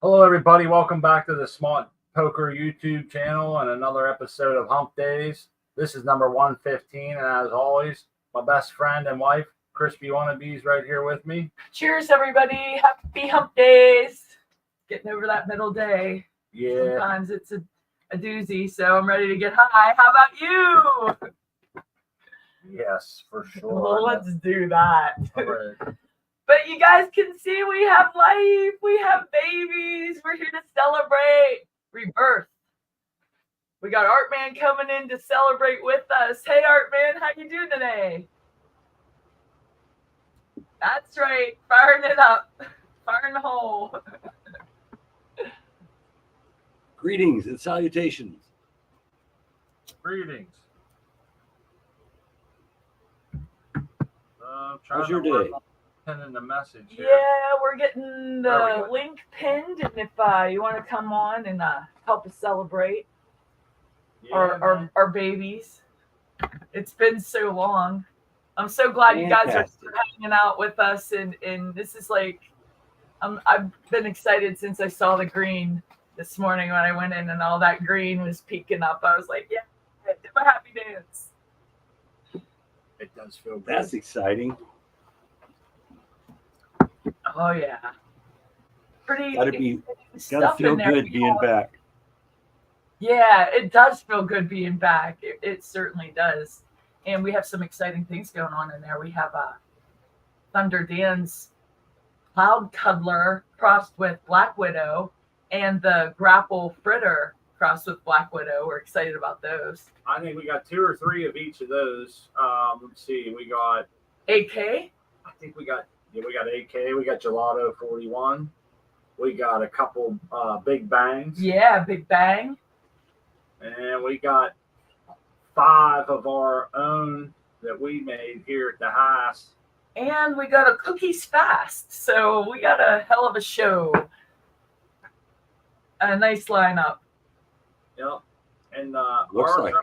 Hello, everybody. Welcome back to the Smart Poker YouTube channel and another episode of Humpdazed. This is number 115, and as always, my best friend and wife, Crispy Wannabes, right here with me. Cheers, everybody. Happy hump days. Getting over that middle day. Yeah. Sometimes it's a doozy, so I'm ready to get high. How about you? Yes, for sure. Well, let's do that. All right. But you guys can see we have life. We have babies. We're here to celebrate rebirth. We got Artman coming in to celebrate with us. Hey, Artman, how you doing today? That's right. Firing it up. Firing the hole. Greetings and salutations. Greetings. How's your day? Sending the message here. Yeah, we're getting the link pinned, and if you want to come on and help us celebrate our babies. It's been so long. I'm so glad you guys are hanging out with us, and this is like, I've been excited since I saw the green this morning when I went in and all that green was peeking up. I was like, yeah, do my happy dance. It does feel good. That's exciting. Oh yeah, pretty. Gotta feel good being back. Yeah, it does feel good being back. It certainly does. And we have some exciting things going on in there. We have Thunder Dan's Cloud Cuddler crossed with Black Widow and the Grapple Fritter crossed with Black Widow. We're excited about those. I think we got 2 or 3 of each of those. Let's see. We got AK? I think we got AK. We got Gelato 41. We got a couple Big Bangs. Yeah, Big Bang. And we got 5 of our own that we made here at the house. And we got a Cookies Fast. So we got a hell of a show. A nice lineup. Yep. And Looks like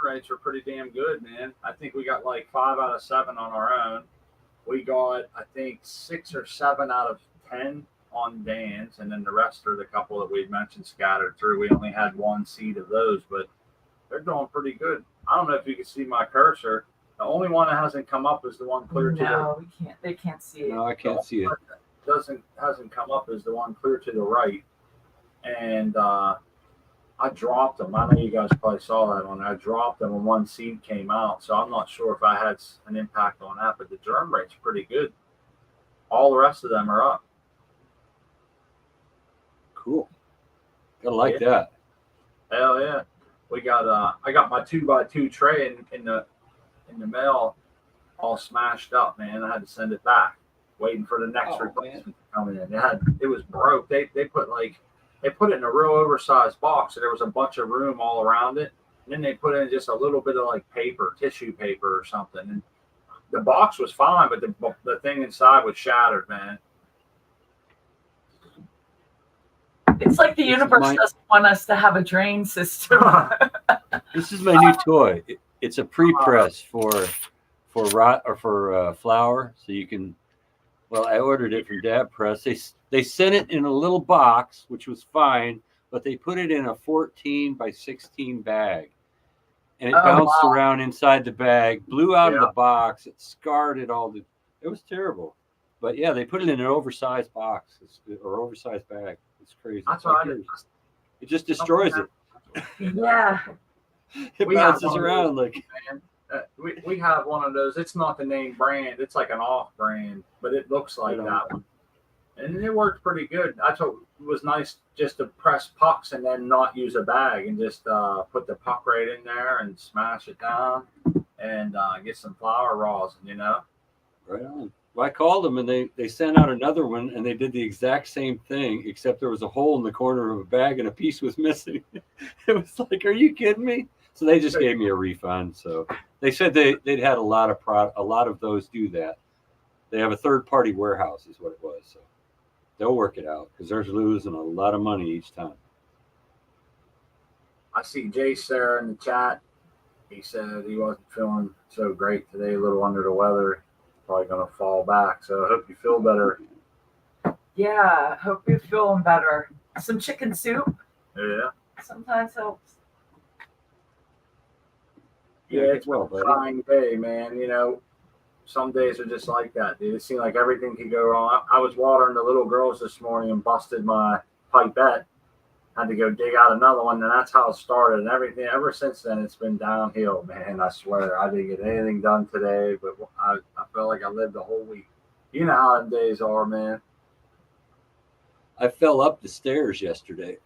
rates are pretty damn good, man. I think we got like 5 out of 7 on our own. We got, I think, 6 or 7 out of 10 on Dan's, and then the rest are the couple that we've mentioned scattered through. We only had 1 seed of those, but they're doing pretty good. I don't know if you can see my cursor. The only one that hasn't come up is the one clear to the. No, we can't. They can't see it. No, I can't see it. Hasn't come up is the one clear to the right, and I dropped them. I know you guys probably saw that one. I dropped them when 1 seed came out, so I'm not sure if I had an impact on that, but the germ rate's pretty good. All the rest of them are up. Cool. Gotta like that. Hell yeah. We got I got my 2x2 tray in the mail all smashed up, man. I had to send it back, waiting for the next replacement to come in. It was broke. They put it in a real oversized box, so there was a bunch of room all around it. And then they put in just a little bit of like tissue paper or something. And the box was fine, but the thing inside was shattered, man. It's like the universe doesn't want us to have a drain system. This is my new toy. It's a pre-press for flour, so you can. Well, I ordered it from Dab Press. They sent it in a little box, which was fine, but they put it in a 14 by 16 bag, and it bounced around inside the bag, blew out of the box. It scarred it all. It was terrible. But yeah, they put it in an oversized box or oversized bag. It's crazy. That's right. It just destroys it. Yeah. It bounces around like. We have one of those. It's not the name brand. It's like an off brand, but it looks like that one. And it worked pretty good. I thought it was nice just to press pucks and then not use a bag and just put the puck right in there and smash it down and get some flour rosin, you know? Right on. Well, I called them and they sent out another one and they did the exact same thing, except there was a hole in the corner of a bag and a piece was missing. It was like, are you kidding me? So they just gave me a refund. So they said they'd had a lot of those do that. They have a third-party warehouse is what it was. So they'll work it out because they're losing a lot of money each time. I see Jace there in the chat. He said he wasn't feeling so great today, a little under the weather. Probably going to fall back. So I hope you feel better. Yeah, hope you're feeling better. Some chicken soup. Yeah. Sometimes helps. Yeah, it's a trying day, man. You know, some days are just like that, dude. It seemed like everything could go wrong. I was watering the little girls this morning and busted my pipette. Had to go dig out another one, and that's how it started. And everything ever since then, it's been downhill, man. I swear, I didn't get anything done today, but I felt like I lived the whole week. You know how them days are, man. I fell up the stairs yesterday.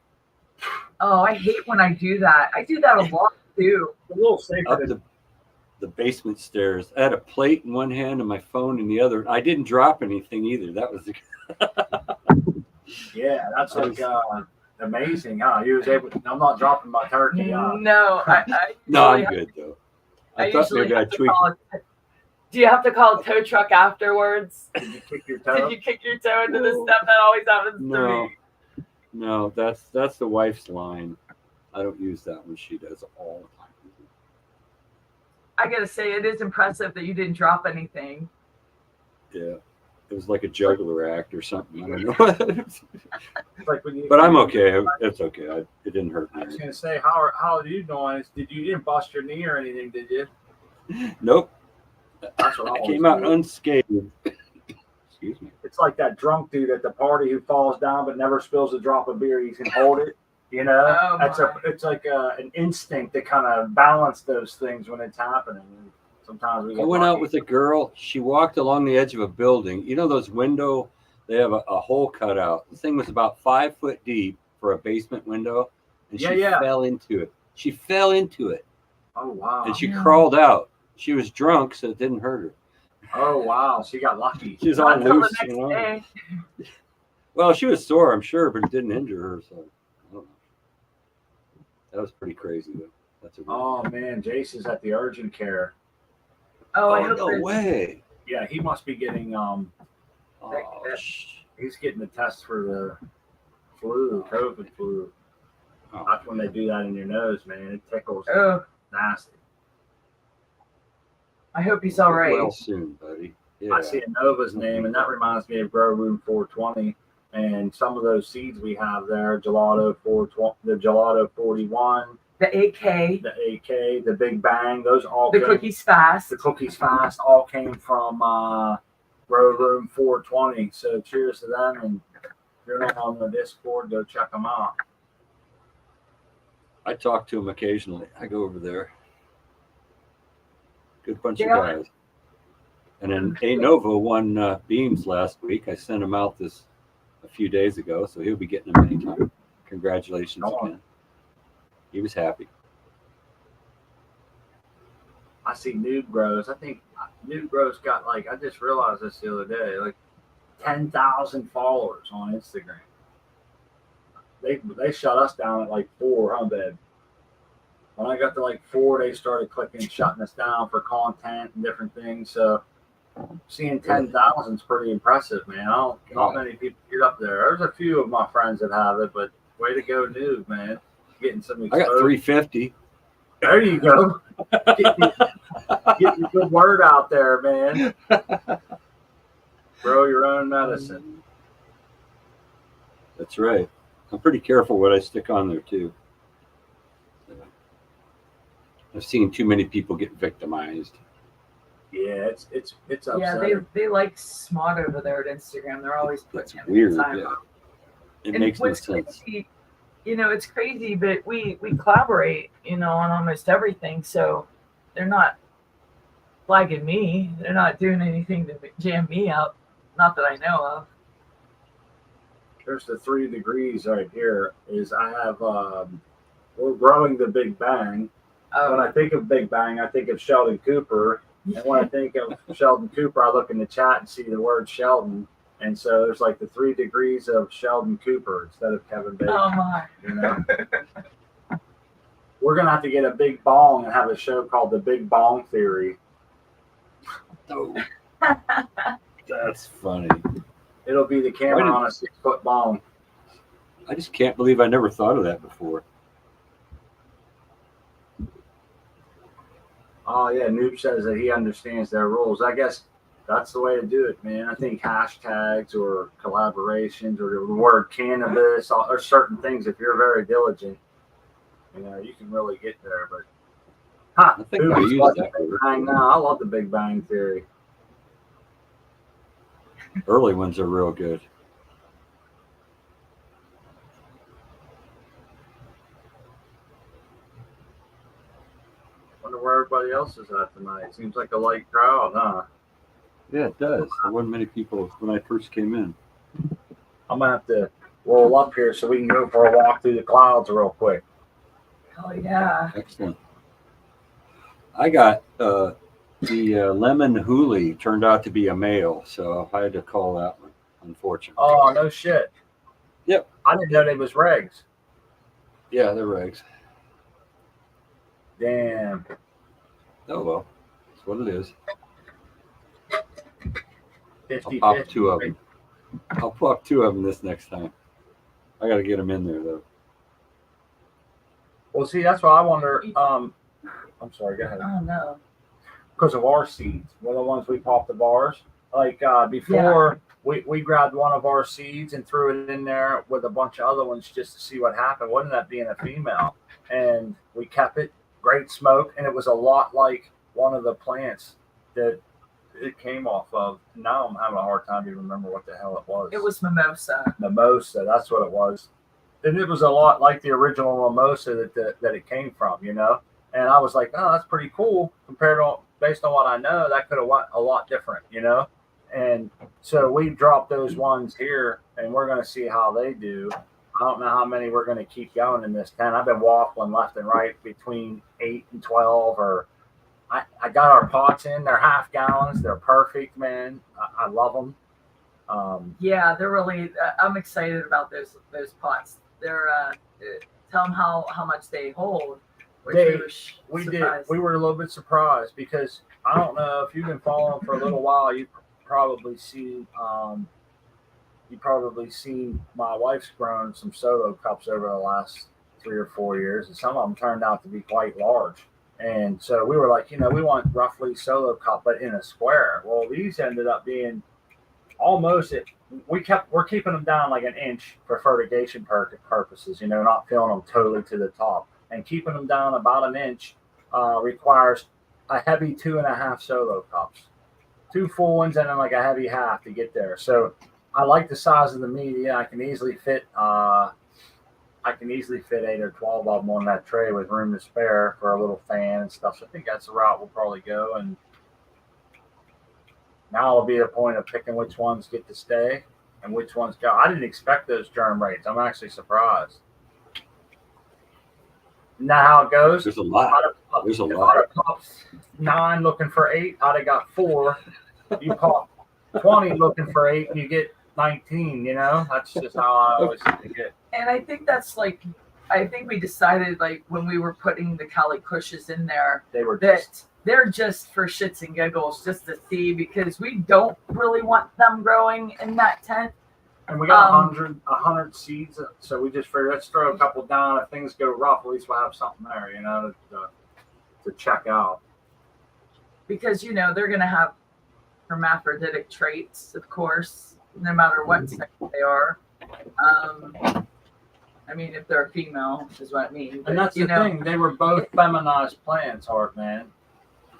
Oh, I hate when I do that. I do that a lot too. A little safer Up the basement stairs. I had a plate in one hand and my phone in the other. I didn't drop anything either. That was yeah, that's like amazing, huh? You was able to, I'm not dropping my turkey. No, no, I'm good though. I thought maybe I'd tweak. Do you have to call a tow truck afterwards? Did you kick your toe? Did you kick your toe into the step? That always happens to me. No, that's the wife's line. I don't use that when she does all the time. I gotta say, it is impressive that you didn't drop anything. Yeah, it was like a juggler act or something. I don't know. Like but I'm okay. It's okay. It didn't hurt me. I was gonna say, how are you doing? You didn't bust your knee or anything, did you? Nope. That's what I came out unscathed. Excuse me. It's like that drunk dude at the party who falls down but never spills a drop of beer. He can hold it. You know, it's like an instinct to kind of balance those things when it's happening. Sometimes I went out with a girl. She walked along the edge of a building. You know those window? They have a hole cut out. The thing was about 5 foot deep for a basement window, and she fell into it. She fell into it. Oh wow! And she crawled out. She was drunk, so it didn't hurt her. Oh wow! She got lucky. She was all loose, you know. Well, she was sore, I'm sure, but it didn't injure her. So I don't know. That was pretty crazy, though. That's a man, Jason's at the urgent care. No way. Yeah, he must be getting he's getting the test for the flu, COVID flu. That's when they do that in your nose, man. It tickles. Nasty. I hope he's all right. Well soon, buddy. Yeah. I see Nova's name, and that reminds me of Grow Room 420. And some of those seeds we have there, Gelato 420, the Gelato 41, the AK, the Big Bang, those all Cookies Fast. The Cookies Fast all came from Grow Room 420. So cheers to them. And if you're not on the Discord, go check them out. I talk to them occasionally. I go over there. Good bunch of guys. And then A Nova won beams last week. I sent him out a few days ago, so he'll be getting them anytime. Congratulations again. He was happy. I see Noob Bros. I think Noob Bros got I just realized this the other day, 10,000 followers on Instagram. They shut us down at 4, huh, babe? When I got to 4, they started shutting us down for content and different things. So seeing 10,000 is pretty impressive, man. Not many people get up there. There's a few of my friends that have it, but way to go, Noob, man. Getting some exposure. I got 350. There you go. Get your good word out there, man. Grow your own medicine. That's right. I'm pretty careful what I stick on there too. I've seen too many people get victimized. Yeah, it's upsetting. Yeah, they like smart over there at Instagram. They're always putting weird. Yeah. It makes no sense. Crazy, it's crazy, but we collaborate, on almost everything. So they're not flagging me. They're not doing anything to jam me up. Not that I know of. There's the 3 degrees right here. I have we're growing the Big Bang. When I think of Big Bang, I think of Sheldon Cooper. And when I think of Sheldon Cooper, I look in the chat and see the word Sheldon. And so there's the 3 degrees of Sheldon Cooper instead of Kevin Bacon. Oh, my. We're going to have to get a big bong and have a show called The Big Bong Theory. Oh. That's funny. It'll be the camera on a 6-foot bong. I just can't believe I never thought of that before. Oh, yeah. Noob says that he understands their rules. I guess That's the way to do it, man. I think hashtags or collaborations or the word cannabis or certain things, if you're very diligent, you can really get there. But I think I use that Big Bang now. I love the Big Bang Theory. Early ones are real good. Wonder where everybody else is at tonight. Seems like a light crowd, huh? Yeah, it does. There weren't many people when I first came in. I'm gonna have to roll up here so we can go for a walk through the clouds real quick. Oh yeah. Excellent. I got the lemon hoolie turned out to be a male, so I had to call that one, unfortunately. Oh, no shit. Yep. I didn't know they was regs. Yeah, they're regs. Damn. Oh well, that's what it is. 50, I'll pop 2 of them. I'll pop 2 of them this next time. I got to get them in there though. Well, see, that's why I wonder. I'm sorry. Go ahead. Oh no. Because of our seeds, one of the ones we popped the bars. Like before, we grabbed one of our seeds and threw it in there with a bunch of other ones just to see what happened. What ended up being a female, and we kept it. Great smoke, and it was a lot like one of the plants that it came off of. Now I'm having a hard time to remember what the hell it was. It was mimosa. Mimosa, that's what it was. And it was a lot like the original mimosa that it came from, And I was like, oh, that's pretty cool based on what I know. That could have went a lot different, And so we dropped those ones here, and we're going to see how they do. I don't know how many we're going to keep going in this tent. I've been waffling left and right between 8 and 12. Or I got our pots in. They're half gallons. They're perfect, man. I love them. Yeah, they're really. I'm excited about those pots. They're tell them how much they hold. We were a little bit surprised because I don't know if you've been following for a little while. You've probably seen my wife's grown some solo cups over the last 3 or 4 years, and some of them turned out to be quite large. And so we were like, we want roughly solo cup, but in a square. Well, these ended up being almost it. We're keeping them down like an inch for fertigation purposes, not filling them totally to the top, and keeping them down about an inch requires a heavy 2.5 solo cups, 2 full ones, and then like a heavy half to get there. So I like the size of the media. I can easily fit 8 or 12 of them on that tray with room to spare for a little fan and stuff. So I think that's the route we'll probably go. And now it'll be a point of picking which ones get to stay and which ones go. I didn't expect those germ rates. I'm actually surprised. Now how it goes. There's a lot. There's a lot. I'd have popped 9 looking for 8. I'd have got 4. You pop 20 looking for 8, and you get 19. That's just how I always think it. And I think that's like, I think we decided like when we were putting the Cali Cushes in there, they're just for shits and giggles, just to see, because we don't really want them growing in that tent. And we got 100 seeds, so we just figured let's throw a couple down. If things go rough, at least we'll have something there, to check out. Because they're gonna have hermaphroditic traits, of course, no matter what sex they are. I mean, if they're a female, is what I mean. But, and that's the thing; they were both feminized plants, Heartman.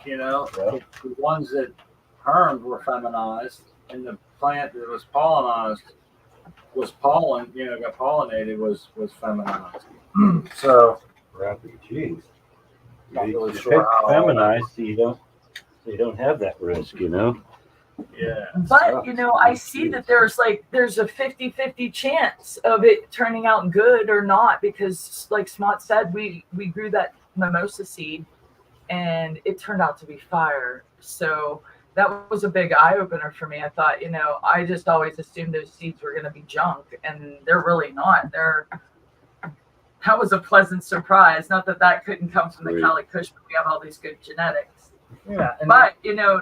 The ones that hermed were feminized, and the plant that was pollinized got pollinated was feminized. So, geez, not really you sure how feminized, so you don't have that risk, Yeah. But I see that there's a 50-50 chance of it turning out good or not, because like Smot said, we grew that mimosa seed and it turned out to be fire. So that was a big eye opener for me. I thought, I just always assumed those seeds were going to be junk, and they're really not. That was a pleasant surprise. Not that couldn't come from the Cali Kush, but we have all these good genetics. Yeah. But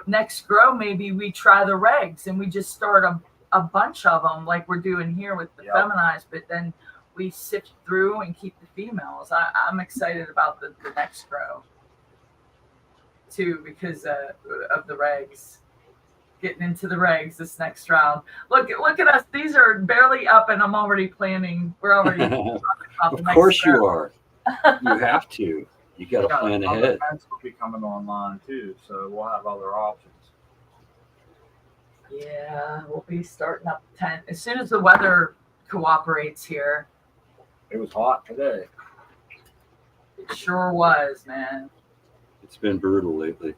next grow, maybe we try the regs and we just start a bunch of them like we're doing here with the feminized, but then we sift through and keep the females. I'm excited about the next grow too, because of the regs. getting into the regs this next round. Look at us. These are barely up, and I'm already planning. We're already. Of course you are. You have to. You got to plan ahead. Fence will be coming online too, so we'll have other options. Yeah, we'll be starting up the tent as soon as the weather cooperates here. It was hot today. It sure was, man. It's been brutal lately.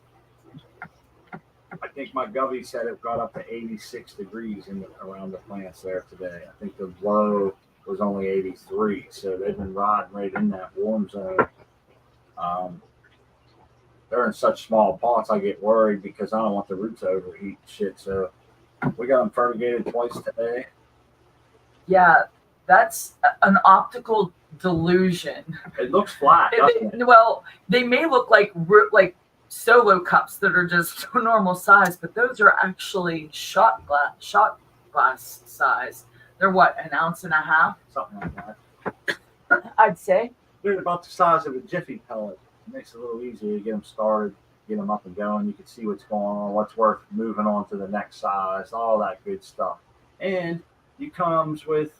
I think my govy said it got up to 86 degrees around the plants there today. I think the low was only 83, so they've been riding right in that warm zone. They're in such small pots, I get worried because I don't want the roots to overheat shit. So we got them fertigated twice today. Yeah, that's an optical delusion. It looks flat. Well, they may look like solo cups that are just normal size, but those are actually shot glass size. They're what, an ounce and a half? Something like that. I'd say. They're about the size of a Jiffy pellet. It makes it a little easier to get them started, get them up and going. You can see what's going on, what's worth moving on to the next size, all that good stuff. And it comes with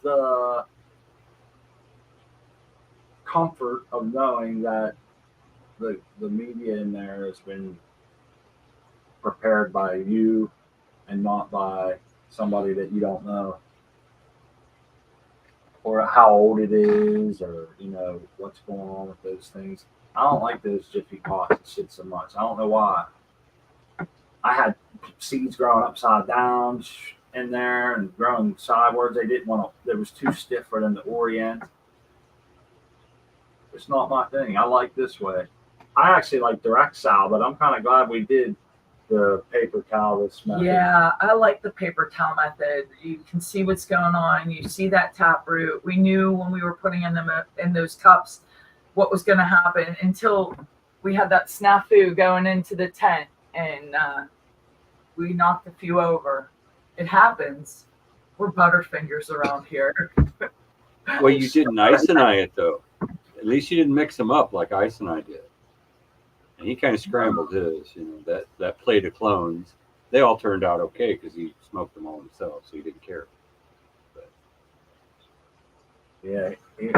comfort of knowing that the media in there has been prepared by you and not by somebody that you don't know, or how old it is, or what's going on with those things. I don't like those Jiffy pots and shit so much. I don't know why. I had seeds growing upside down in there and growing sideways. They didn't want to. It was too stiff for them to orient. It's not my thing. I like this way. I actually like direct sow, but I'm kind of glad we did the paper towel this method. Yeah, I like the paper towel method. You can see what's going on. You see that taproot. We knew when we were putting in them in those cups what was going to happen until we had that snafu going into the tent and we knocked a few over. It happens. We're butterfingers around here. Well, you didn't isonite it though. At least you didn't mix them up like Ice and I did. And he kind of scrambled his, that plate of clones. They all turned out okay because he smoked them all himself, so he didn't care. But. Yeah,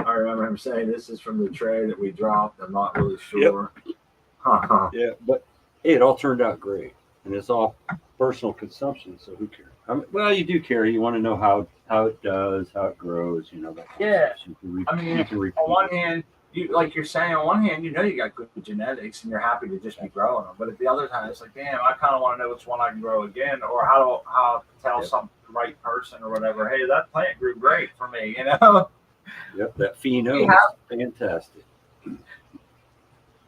I remember him saying this is from the tray that we dropped. I'm not really sure. Yep. Yeah, but hey, it all turned out great. And it's all personal consumption, so who cares? Well, you do care. You want to know how it does, how it grows, that yeah. On one hand, like you're saying, on one hand, you got good genetics and you're happy to just be growing them. But at the other time, it's like, damn, I kind of want to know which one I can grow again, or how to tell some right person or whatever. Hey, that plant grew great for me, Yep, that pheno is fantastic.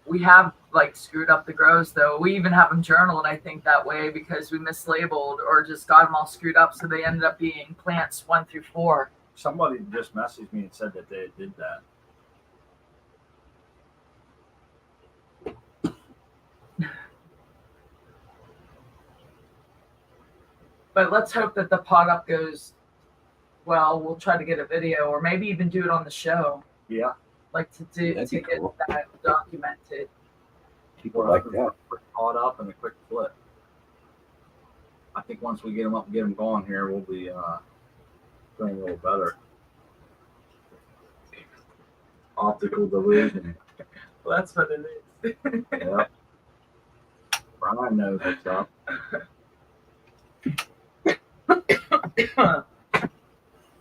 We have screwed up the grows though. We even have them journaled, I think, that way because we mislabeled or just got them all screwed up, so they ended up being plants 1 through 4. Somebody just messaged me and said that they did that. But let's hope that the pot up goes well. We'll try to get a video or maybe even do it on the show. Yeah. To get cool. that documented. People like that. Quick pot up and a quick flip. I think once we get them up and get them going here, we'll be doing a little better. Optical delusion. Well, that's what it is. Yeah. Brian knows what's up.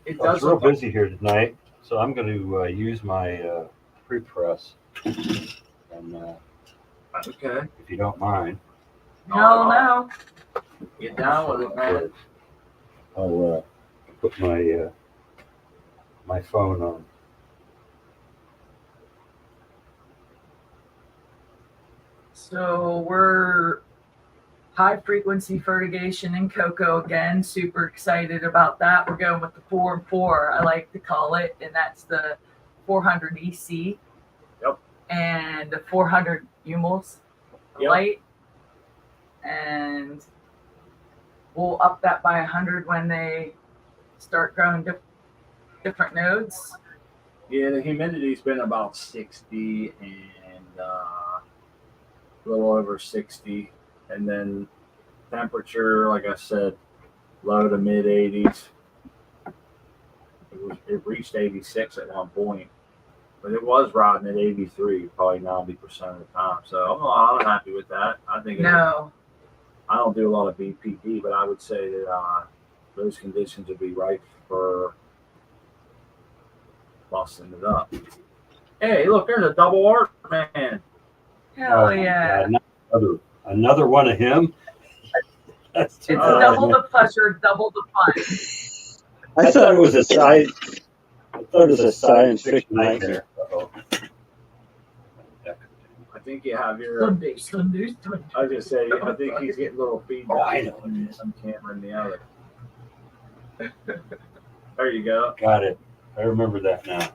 It's real busy here tonight, so I'm going to use my pre-press. And okay, if you don't mind. No. Get down with it, man. I'll put my my phone on. So we're high frequency fertigation in cocoa again. Super excited about that. We're going with the 4 and 4, I like to call it, and that's the 400 EC. Yep. And the 400 Humals light. And we'll up that by 100 when they start growing different nodes. Yeah, the humidity's been about 60 and a little over 60. And then temperature, like I said, low to mid 80s. It reached 86 at one point, but it was riding at 83 probably 90% of the time. So I'm happy with that. I think No. I don't do a lot of BPD, but I would say that those conditions would be right for busting it up. Hey, look, there's a double arc, man. Hell yeah. Another one of him. It's double the pleasure, double the fun. I thought it was a science fiction nightmare. I think you have your. Sunday. I was just say, I think he's getting a little feedback. Oh, I know. One camera in the other. There you go. Got it. I remember that now.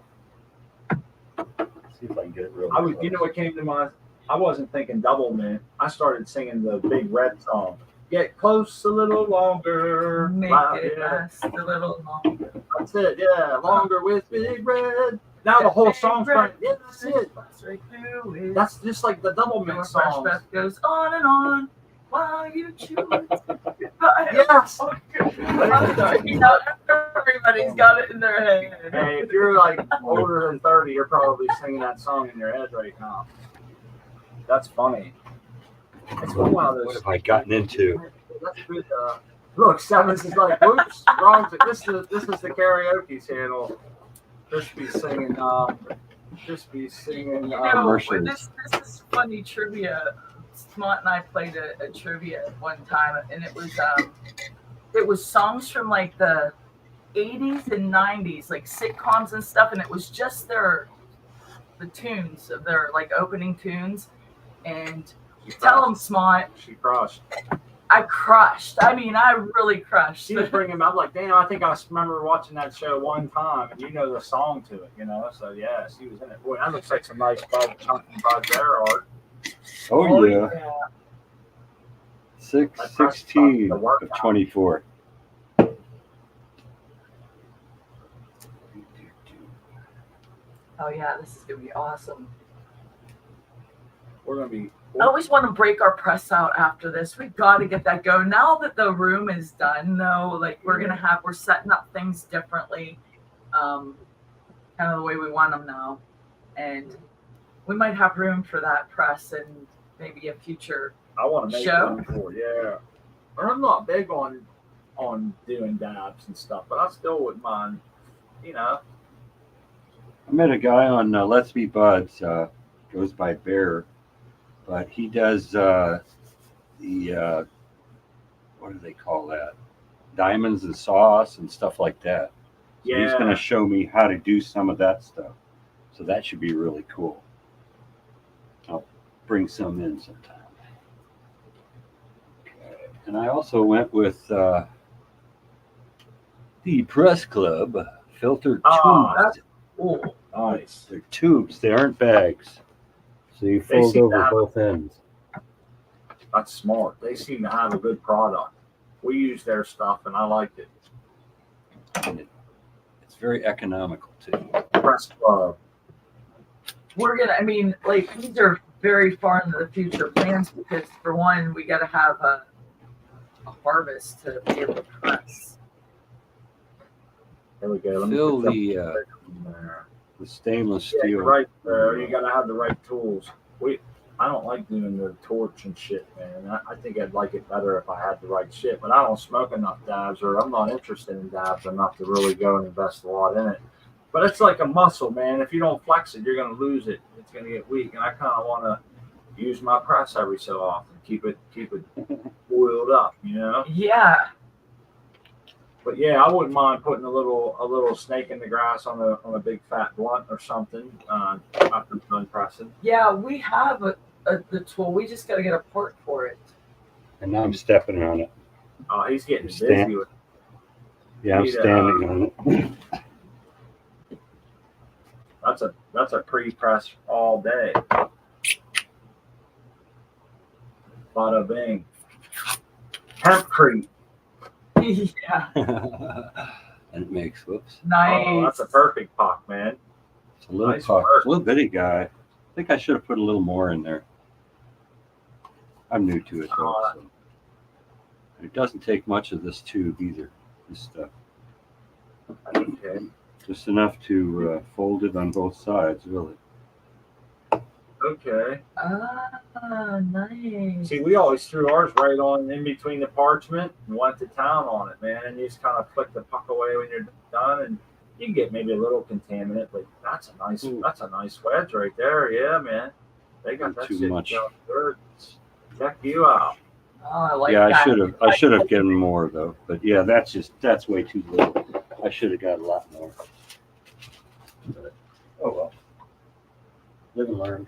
See if I can get it real close. You know what came to mind? I wasn't thinking double mint. I started singing the Big Red song. Get close a little longer. Make it last a little longer. That's it, yeah. Longer with Big Red. Now the whole song's starting. Yeah, that's it. That's just like the double mint song. Breath goes on and on while you chew. Yes. Everybody's got it in their head. Hey, if you're like older than 30, you're probably singing that song in your head right now. That's funny. It's one of those. What have I gotten into? That's good. Look, Sevens is like, whoops, wrong. This is the karaoke channel. Just be singing. This is funny trivia. Smart and I played a trivia one time, and it was songs from like the 80s and 90s, like sitcoms and stuff, and it was just the tunes of their like opening tunes. And tell them, Smart. She crushed. I crushed. I mean, I really crushed. She was bringing up like, damn, I think I remember watching that show one time, and you know the song to it, you know. So yeah, she was in it. Boy, that looks like some nice chunky bud there, Art. Oh yeah. 16 of 24. Oh yeah, this is gonna be awesome. We're gonna be. I always want to break our press out after this. We've got to get that going. Now that the room is done, though, like we're setting up things differently, kind of the way we want them now, and we might have room for that press and maybe a future I want to make show. room for it, yeah. I'm not big on doing dabs and stuff, but I still wouldn't mind, you know. I met a guy on Let's Be Buds, goes by Bear, but he does the what do they call that? Diamonds and sauce and stuff like that. So Yeah. he's going to show me how to do some of that stuff. So that should be really cool. I'll bring some in sometime. Okay. And I also went with the Press Club filtered tubes. Oh, nice. They're tubes. They aren't bags. So you fold over both ends. That's smart. They seem to have a good product. We use their stuff, and I liked it. And it's very economical too. Press Club. These are very far into the future plans because, for one, we got to have a harvest to be able to press. There we go. Let me Fill put the stainless yeah, steel. you're right there. You got to have the right tools. I don't like doing the torch and shit, man. I think I'd like it better if I had the right shit, but I don't smoke enough dabs, or I'm not interested in dabs enough to really go and invest a lot in it. But it's like a muscle, man. If you don't flex it, you're going to lose it. It's going to get weak, and I kind of want to use my press every so often, keep it oiled up, you know. Yeah. But yeah, I wouldn't mind putting a little snake in the grass on a big fat blunt or something after I'm done pressing. Yeah, we have the tool. We just got to get a port for it. And now I'm stepping on it. Oh, he's getting busy with it. Yeah, I'm standing on it. That's a pre-press all day. Bada bing. Hempcrete. Yeah. And it makes, whoops. Nice. Oh, that's a perfect puck, man. It's a little Nice puck. work. It's a little bitty guy. I think I should have put a little more in there. I'm new to it though. So. It doesn't take much of this tube either. This stuff. Okay. Just enough to fold it on both sides, really. Okay. Ah, nice. See, we always threw ours right on in between the parchment and went to town on it, man. And you just kind of flick the puck away when you're done, and you can get maybe a little contaminant, but that's a nice wedge right there. Yeah, man. They got that too shit much. good. Check you out. Oh, I like Yeah, that. I should have given more though. But yeah, that's way too little. I should have got a lot more. But, oh well. Live and learn.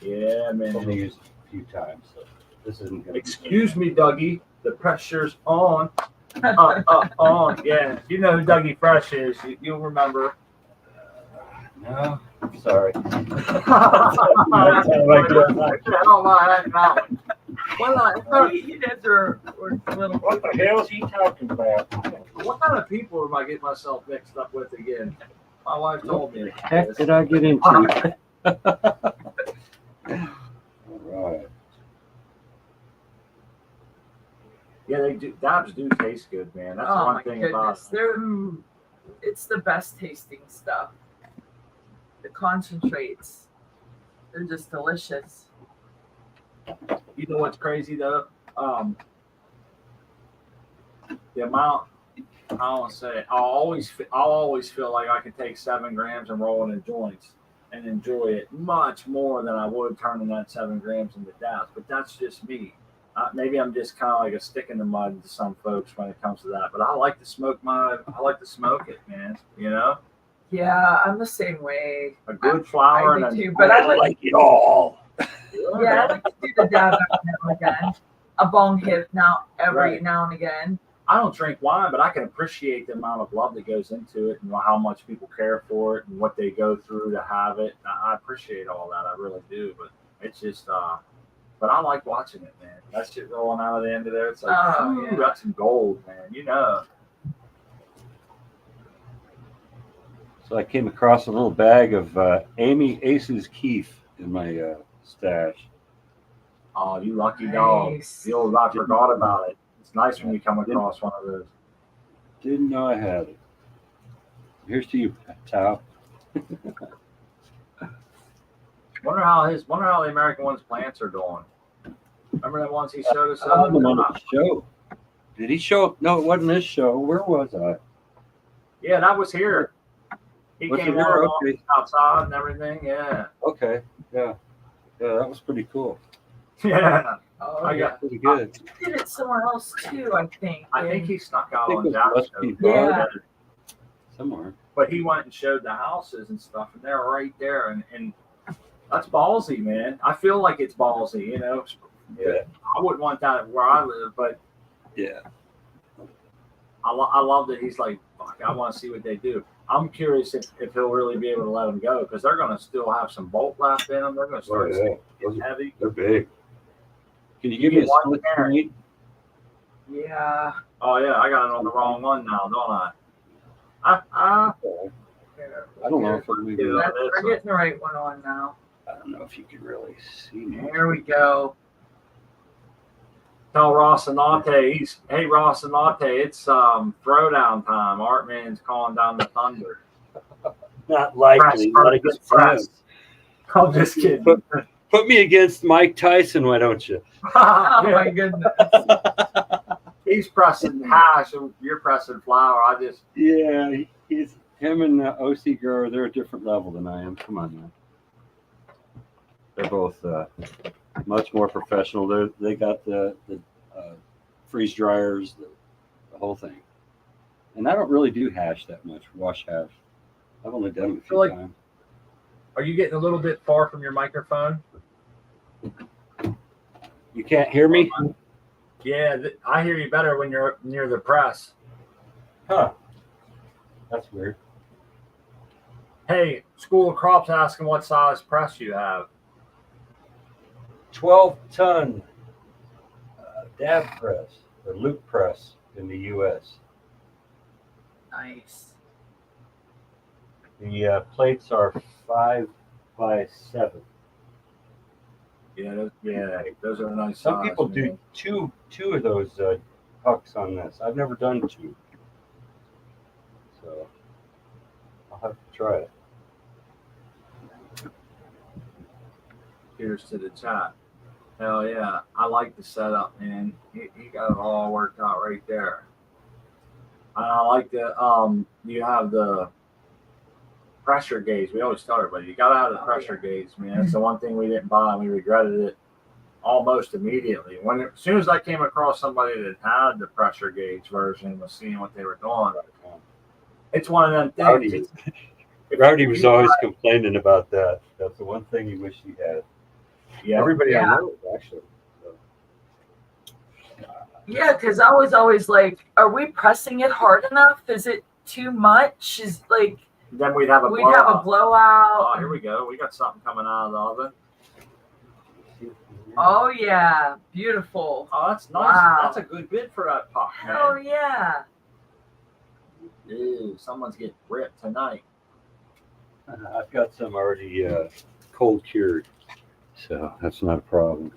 Yeah, man. Only used it a few times, so this isn't gonna Excuse me, Dougie. The pressure's on. On. Yeah. You know who Dougie Fresh is. You'll remember. No, I'm sorry. You guys are little. What the hell is he talking about? What kind of people am I getting myself mixed up with again? My wife told me. What the heck did I get into? All right. Yeah, they do. Dabs do taste good, man. That's Oh one my thing goodness, about it's the best tasting stuff. The concentrates, they're just delicious. You know what's crazy though? The amount. I don't want to say. I'll always feel like I can take 7 grams and roll it in joints and enjoy it much more than I would turning that 7 grams into dabs. But that's just me. Maybe I'm just kind of like a stick in the mud to some folks when it comes to that. But I like to smoke it, man. You know. Yeah, I'm the same way. A good flower I and do too, but I like it all. yeah, I like to do the dab every now and again. A bong hit every Right. now and again. I don't drink wine, but I can appreciate the amount of love that goes into it and how much people care for it and what they go through to have it. I appreciate all that. I really do. But it's just, but I like watching it, man. That shit rolling out of the end of there. It's like, Oh, yeah. that's some gold, man. You know. So I came across a little bag of Amy Ace's Keef in my stash. Oh, you lucky dog. Nice. I forgot about it. It's nice when you come across one of those. Didn't know I had it. Here's to you, Tao. Wonder how the American one's plants are doing. Remember that ones he showed us? I had them on the show. Did he show up? No, it wasn't this show. Where was I? Yeah, that was here. He Was it came here? out Okay. outside and everything. Yeah. Okay. Yeah. Yeah, that was pretty cool. Yeah. Oh, I yeah. got. Pretty good. He did it somewhere else too, I think. I think he snuck out I think on it that must show. be Yeah. somewhere. But he went and showed the houses and stuff, and they're right there, and that's ballsy, man. I feel like it's ballsy, you know. Yeah. I wouldn't want that where I live, but Yeah. I love that he's like, fuck, I want to see what they do. I'm curious if he'll really be able to let them go because they're going to still have some bolt left in them. They're going to start getting heavy. They're big. Can you give me a one split parent. screen? Yeah. Oh yeah, I got it on the wrong one now, don't I? I don't know if we can, We're getting the right one on now. I don't know if you can really see me. There we go. Tell Rocinante, hey Rocinante, it's throwdown time. Artman's calling down the thunder. Not likely. Not against press. I'm just kidding. Put me against Mike Tyson, why don't you? Oh my goodness. He's pressing hash and you're pressing flour. Yeah, him and OC Grower, they're a different level than I am. Come on, man. They're both much more professional. They got the freeze dryers, the whole thing. And I don't really do hash that much, wash hash. I've only done it a few times. Are you getting a little bit far from your microphone? You can't hear me? Yeah, I hear you better when you're near the press. Huh. That's weird. Hey, School of Crops asking what size press you have. 12-ton dab press or loop press in the U.S. Nice. The plates are 5 by 7. Those are nice. Some people do two of those pucks on this. I've never done two, so I'll have to try it. Here's to the chat. Hell yeah, I like the setup, man. You got it all worked out right there. And I like the you have the pressure gauge. We always tell everybody you gotta have the pressure gauge, man. It's the one thing we didn't buy and we regretted it almost immediately. As soon as I came across somebody that had the pressure gauge version, was seeing what they were doing. It's one of them things. Rowdy was always complaining about that. That's the one thing he wished he had. Yeah, everybody I know actually. Yeah, because I was always like, are we pressing it hard enough? Is it too much? Is like then we'd have a blowout. Oh, here we go. We got something coming out of the oven. Oh yeah, beautiful. Oh, that's nice. Wow. That's a good bid for that puck, man. Oh yeah. Ew, someone's getting ripped tonight. I've got some already cold cured, so that's not a problem.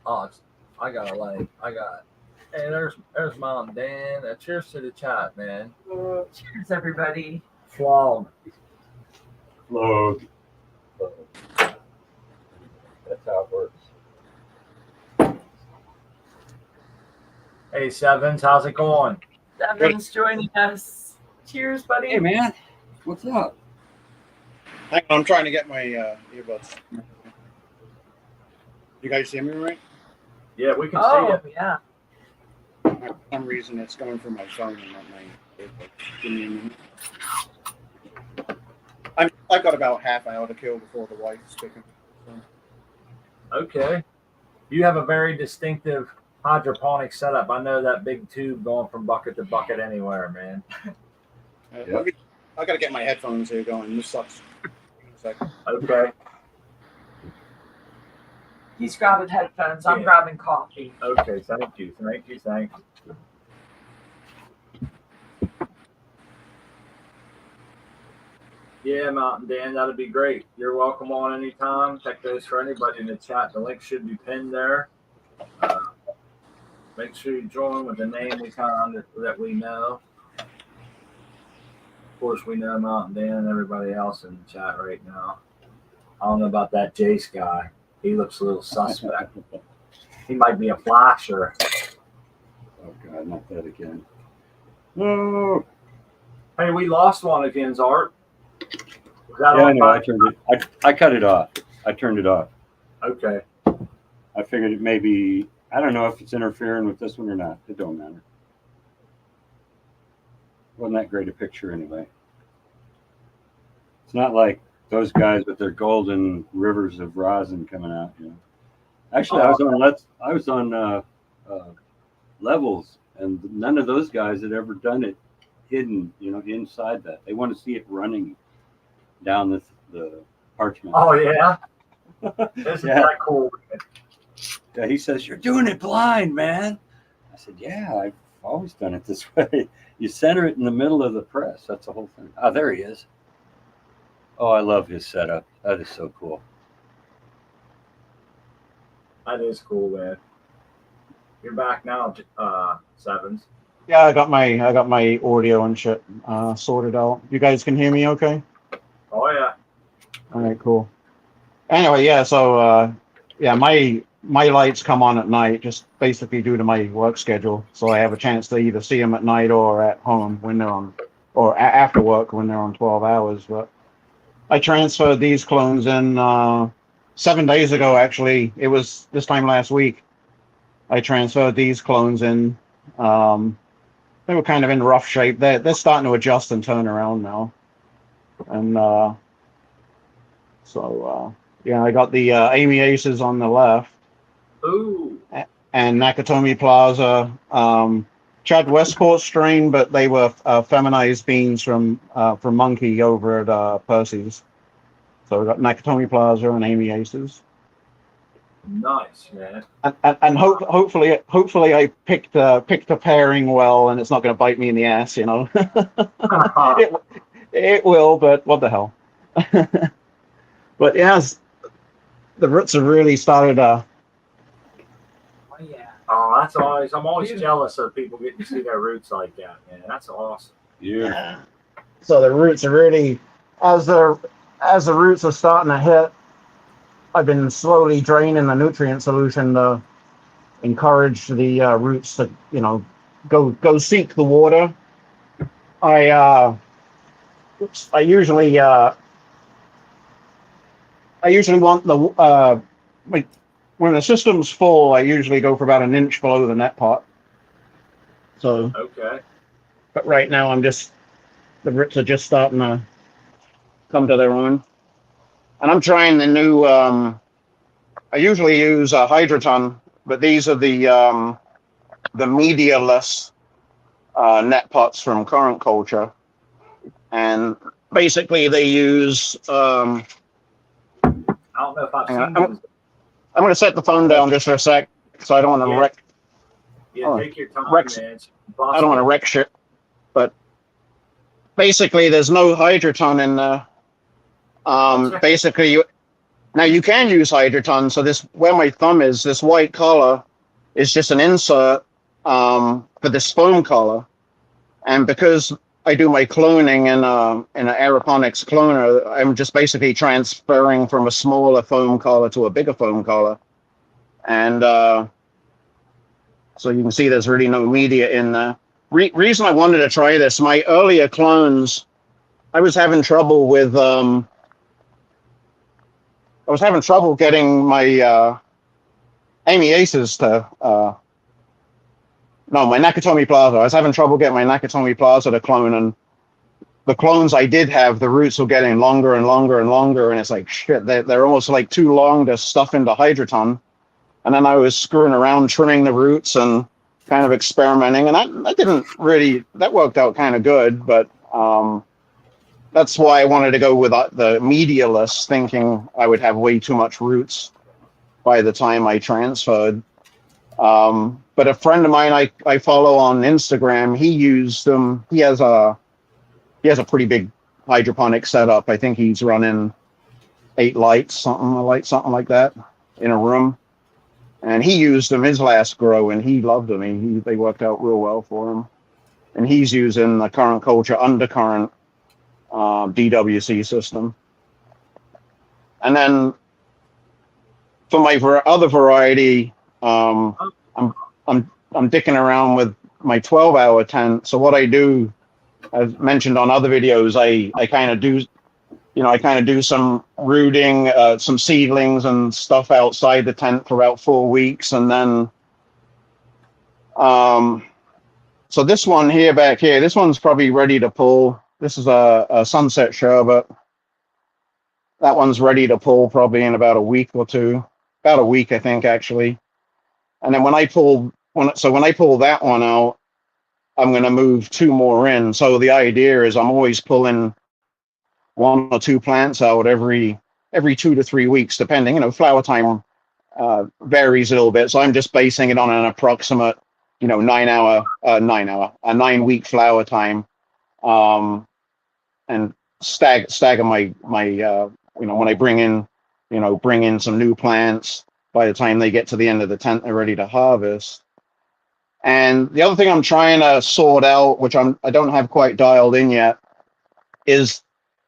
Oh, I got Hey, there's Mom, Dan. Cheers to the chat, man. Cheers, everybody. Flog. That's how it works. Hey, Sevens, how's it going? Sevens joining us. Cheers, buddy. Hey, man. What's up? Hang on, I'm trying to get my earbuds. You guys see me right? Yeah, we can see it. Yeah. For some reason, it's going through my phone and not my earbuds. Give me a minute. I've got about half hour to kill before the wife's picking. So. Okay. You have a very distinctive hydroponic setup. I know that big tube going from bucket to bucket anywhere, man. I got to get my headphones here going. This sucks. Okay. He's grabbing headphones. I'm grabbing coffee. Okay, thank you. Yeah, Mountain Dan, that'd be great. You're welcome on anytime. Check those for anybody in the chat. The link should be pinned there. Make sure you join with the name that we know. Of course, we know Mountain Dan and everybody else in the chat right now. I don't know about that Jace guy. He looks a little suspect. He might be a flasher. Oh, God, not that again. No. Hey, we lost one against Art. I know. I cut it off. I turned it off. Okay. I figured it maybe, I don't know if it's interfering with this one or not. It don't matter. Wasn't that great a picture anyway. It's not like those guys with their golden rivers of rosin coming out. You know. Actually, I was on levels, and none of those guys had ever done it hidden. Inside that. They want to see it running down the parchment. Oh yeah. Isn't that cool? Yeah, he says, "You're doing it blind, man." I said, "Yeah, I've always done it this way. You center it in the middle of the press. That's the whole thing." Oh, there he is. Oh, I love his setup. That is so cool. That is cool, man. You're back now, Sevens. Yeah, I got my audio and shit sorted out. You guys can hear me okay? Oh yeah. All right, cool. Anyway, yeah, so my lights come on at night, just basically due to my work schedule. So I have a chance to either see them at night or at home when they're on, or after work when they're on 12 hours. But I transferred these clones in 7 days ago, actually. It was this time last week. I transferred these clones in. They were kind of in rough shape. They're starting to adjust and turn around now. And I got the Amy Aces on the left. Ooh. And Nakatomi Plaza, Chad Westport strain, but they were feminized beans from Monkey over at Percy's. So we got Nakatomi Plaza and Amy Aces. Nice, man. And hopefully I picked a pairing well, and it's not going to bite me in the ass, It will, but what the hell. But yeah, the roots have really started. Oh yeah. Oh, that's always. I'm always jealous of people getting to see their roots like that, man. That's awesome. Yeah. So the roots are really, as the roots are starting to hit, I've been slowly draining the nutrient solution to encourage the roots to, go seek the water. I usually want the when the system's full, I usually go for about an inch below the net pot. So Okay. but right now the roots are just starting to come to their own. And I'm trying the new, I usually use a Hydroton, but these are the medialess net pots from Current Culture. And basically they use, I don't know if I've seen those. I'm going to set the phone down just for a sec, so I don't want to wreck. Yeah, take your time, man. I don't want to wreck shit. But basically there's no Hydroton in there. Basically, now you can use Hydroton. So this, where my thumb is, this white collar is just an insert for this foam collar. And because I do my cloning in an aeroponics cloner, I'm just basically transferring from a smaller foam collar to a bigger foam collar. And so you can see there's really no media in there. Reason I wanted to try this, my earlier clones, I was having trouble with getting my Amiaces to my Nakatomi Plaza. I was having trouble getting my Nakatomi Plaza to clone, and the clones I did have, the roots were getting longer and longer and longer, and it's like, shit, they're almost like too long to stuff into Hydroton. And then I was screwing around, trimming the roots and kind of experimenting, and that worked out kind of good, but that's why I wanted to go with the medialess, thinking I would have way too much roots by the time I transferred. But a friend of mine I follow on Instagram, he used them. He has a pretty big hydroponic setup. I think he's running 8 lights, something like that, in a room. And he used them his last grow, and he loved them. They worked out real well for him. And he's using the Current Culture Undercurrent DWC system. And then for my other variety, I'm dicking around with my 12-hour tent. So what I do, as mentioned on other videos, I kind of do some rooting, some seedlings and stuff outside the tent for about 4 weeks, and then so this one here, back here, this one's probably ready to pull. This is a Sunset Sherbet. That one's ready to pull probably in about a week or two. About a week, I think, actually. And then when I pull that one out, I'm going to move 2 more in. So the idea is I'm always pulling 1 or 2 plants out every 2 to 3 weeks, depending. Flower time varies a little bit. So I'm just basing it on an approximate, 9-week flower time. And stagger my when I bring in some new plants, by the time they get to the end of the tent, they're ready to harvest. And the other thing I'm trying to sort out, which I don't have quite dialed in yet, is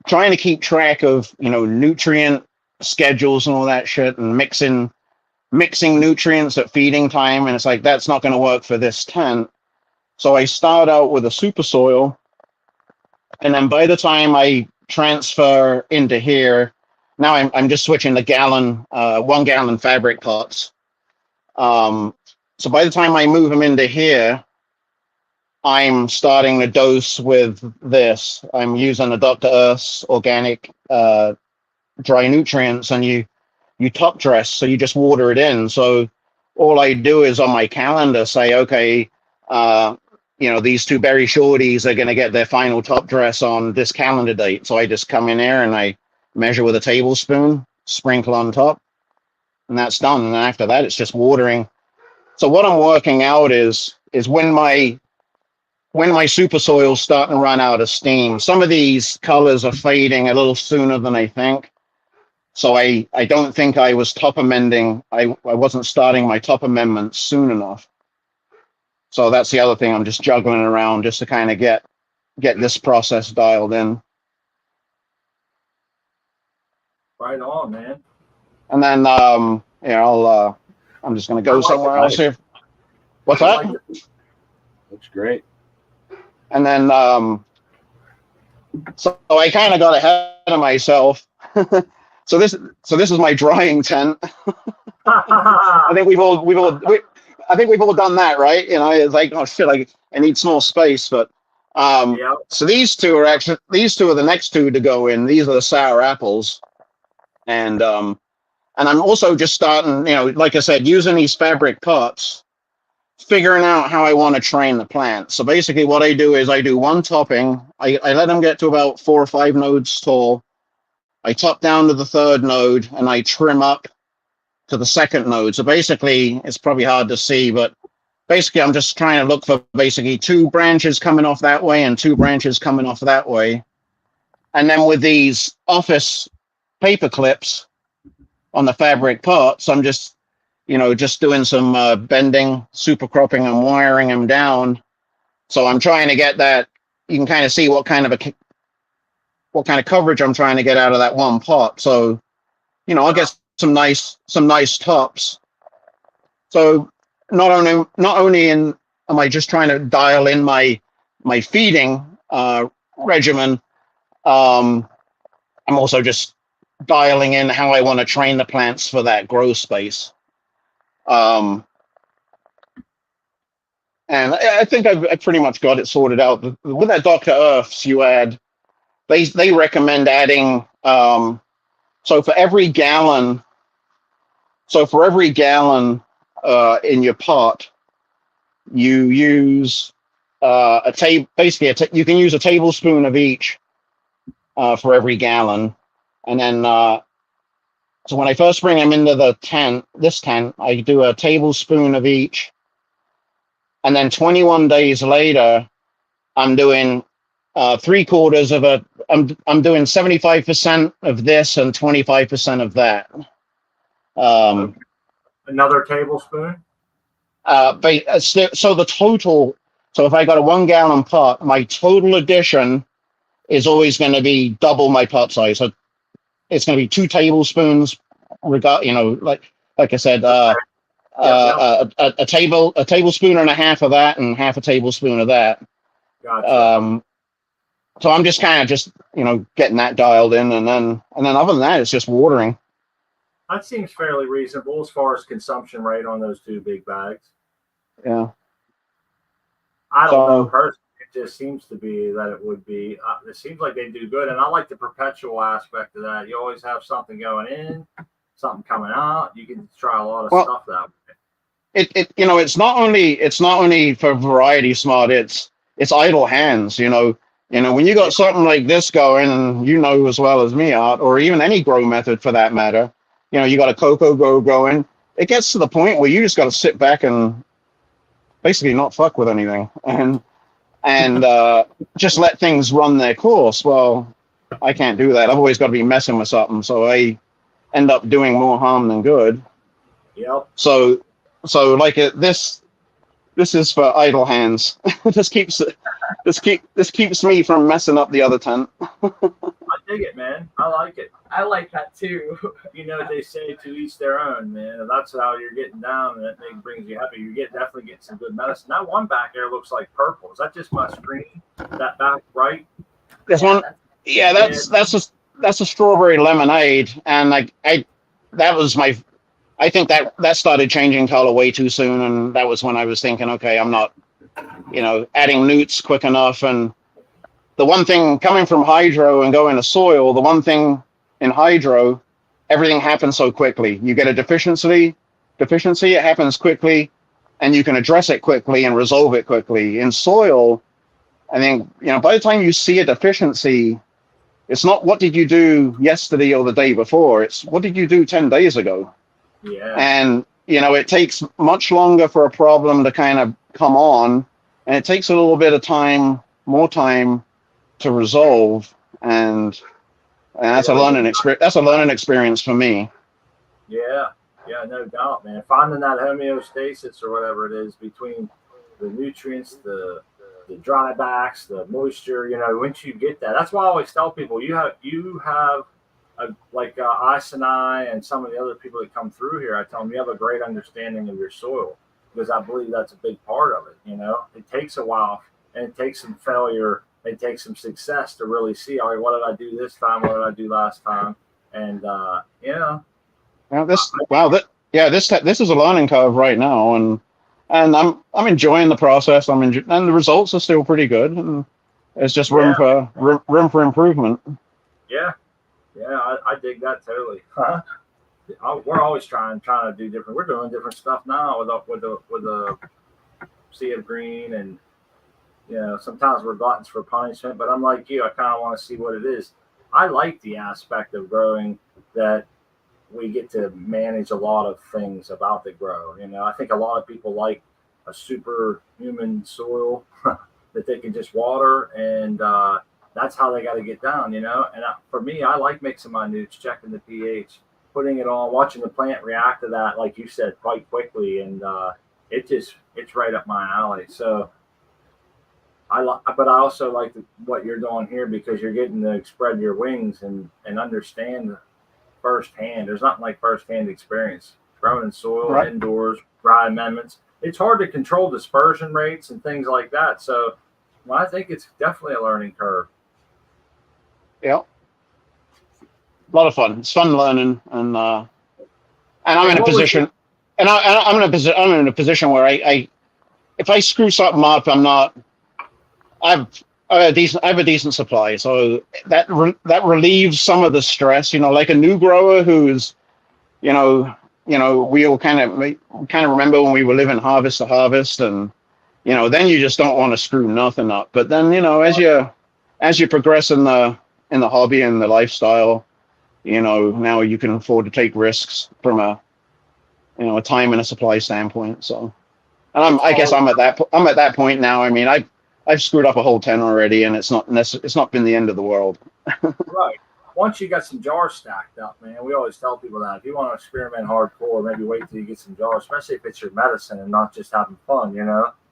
trying to keep track of, nutrient schedules and all that shit, and mixing nutrients at feeding time. And it's like, that's not going to work for this tent. So I start out with a super soil. And then by the time I transfer into here, now I'm just switching to 1 gallon fabric pots. So by the time I move them into here, I'm starting to dose with this. I'm using the Dr. Earth's organic dry nutrients, and you top dress, so you just water it in. So all I do is on my calendar say, okay, these 2 berry shorties are going to get their final top dress on this calendar date. So I just come in there and I measure with a tablespoon, sprinkle on top, and that's done. And after that, it's just watering. So what I'm working out is when my super soil's starting to run out of steam. Some of these colors are fading a little sooner than I think. So I don't think I was top amending. I wasn't starting my top amendments soon enough. So that's the other thing. I'm just juggling around just to kind of get this process dialed in. Right on, man. And then I'm just gonna go somewhere else here. What's that? Looks great. And then so I kind of got ahead of myself. So this is my drying tent. I think we've all done that, right? You know, it's like, oh shit, I need small space, but so these two are the next two to go in. These are the sour apples, and I'm also just starting, you know, like I said, using these fabric pots, figuring out how I want to train the plant. So basically what I do is I do one topping. I let them get to about 4 or 5 nodes tall. I top down to the 3rd node and I trim up to the 2nd node. So basically, it's probably hard to see, but basically I'm just trying to look for basically 2 branches coming off that way and 2 branches coming off that way. And then with these office paper clips on the fabric pots, I'm just, you know, just doing some bending, super cropping and wiring them down. So I'm trying to get that, you can kind of see what kind of coverage I'm trying to get out of that one pot. So, you know, I'll get some nice tops. So not only am I just trying to dial in my feeding regimen, I'm also just dialing in how I want to train the plants for that grow space. And I think I pretty much got it sorted out. With that Dr. Earths, you add, they recommend adding, so for every gallon in your pot, you use you can use a tablespoon of each for every gallon. And then, so when I first bring them into this tent, I do a tablespoon of each. And then 21 days later, I'm doing I'm doing 75% of this and 25% of that. Another tablespoon? So the total, so if I got a 1 gallon pot, my total addition is always going to be double my pot size. So it's going to be 2 tablespoons, you know, like I said, a tablespoon and a half of that and half a tablespoon of that. Gotcha. So I'm just kind of you know, getting that dialed in, and then other than that, it's just watering. That seems fairly reasonable as far as consumption rate on those 2 big bags. Yeah. I don't know personally. It just seems to be that it would be. It seems like they do good, and I like the perpetual aspect of that. You always have something going in, something coming out. You can try a lot of stuff that way. It you know, it's not only for variety smart. It's idle hands. You know, when you got something like this going, and you know as well as me, Art, or even any grow method for that matter. You know, you got a cocoa grow going. It gets to the point where you just got to sit back and basically not fuck with anything and just let things run their course. Well, I can't do that. I've always got to be messing with something, so I end up doing more harm than good. Yep. So like this is for idle hands. This keeps me from messing up the other tent. I dig it, man. I like it. I like that too. You know, they say to each their own, man. If that's how you're getting down, and that thing brings you happy. You definitely get some good medicine. That one back there looks like purple. Is that just my screen? That back right? This one, yeah, that's a strawberry lemonade, and I think that started changing color way too soon, and that was when I was thinking, okay, I'm not, you know, adding newts quick enough. And the one thing coming from hydro and going to soil, the one thing in hydro, everything happens so quickly. You get a deficiency, it happens quickly, and you can address it quickly and resolve it quickly. In soil, I think, you know, by the time you see a deficiency, it's not what did you do yesterday or the day before, it's what did you do 10 days ago. Yeah. And, you know, it takes much longer for a problem to kind of come on, and it takes a little bit of time, more time to resolve. And And that's a learning experience. That's a learning experience for me. Yeah, no doubt, man. Finding that homeostasis or whatever it is between the nutrients, the drybacks, the moisture. Once you get that, that's why I always tell people you have like Ice and I and some of the other people that come through here. I tell them you have a great understanding of your soil because I believe that's a big part of it. It takes a while and it takes some failure. It takes some success to really see, all right, what did I do this time? What did I do last time? And Well, this is a learning curve right now, and I'm enjoying the process. And the results are still pretty good, and there's just room for improvement. Yeah, I dig that totally. We're always trying to do different. We're doing different stuff now with the sea of green, and sometimes we're gluttons for punishment. But I'm like you, I kind of want to see what it is. I like the aspect of growing that we get to manage a lot of things about the grow. I think a lot of people like a superhuman soil that they can just water, and that's how they got to get down. And for me, I like mixing my nutes, checking the pH, putting it on, watching the plant react to that, like you said, quite quickly, and it's right up my alley. So but I also like what you're doing here because you're getting to spread your wings and understand firsthand. There's nothing like firsthand experience growing in soil, right, indoors, dry amendments. It's hard to control dispersion rates and things like that. So I think it's definitely a learning curve. Yeah, a lot of fun. It's fun learning, and I'm in a position, and I'm in a position where I if I screw something up, I have a decent supply, so that relieves some of the stress. Like a new grower who's, we all kind of remember when we were living harvest to harvest, and then you just don't want to screw nothing up. But then as you progress in the hobby and the lifestyle, now you can afford to take risks from a time and a supply standpoint. So, and I guess I'm at that point now. I mean, I've screwed up a whole 10 already, and it's not been the end of the world. Right. Once you got some jars stacked up, man, we always tell people that if you want to experiment hardcore, maybe wait till you get some jars, especially if it's your medicine and not just having fun,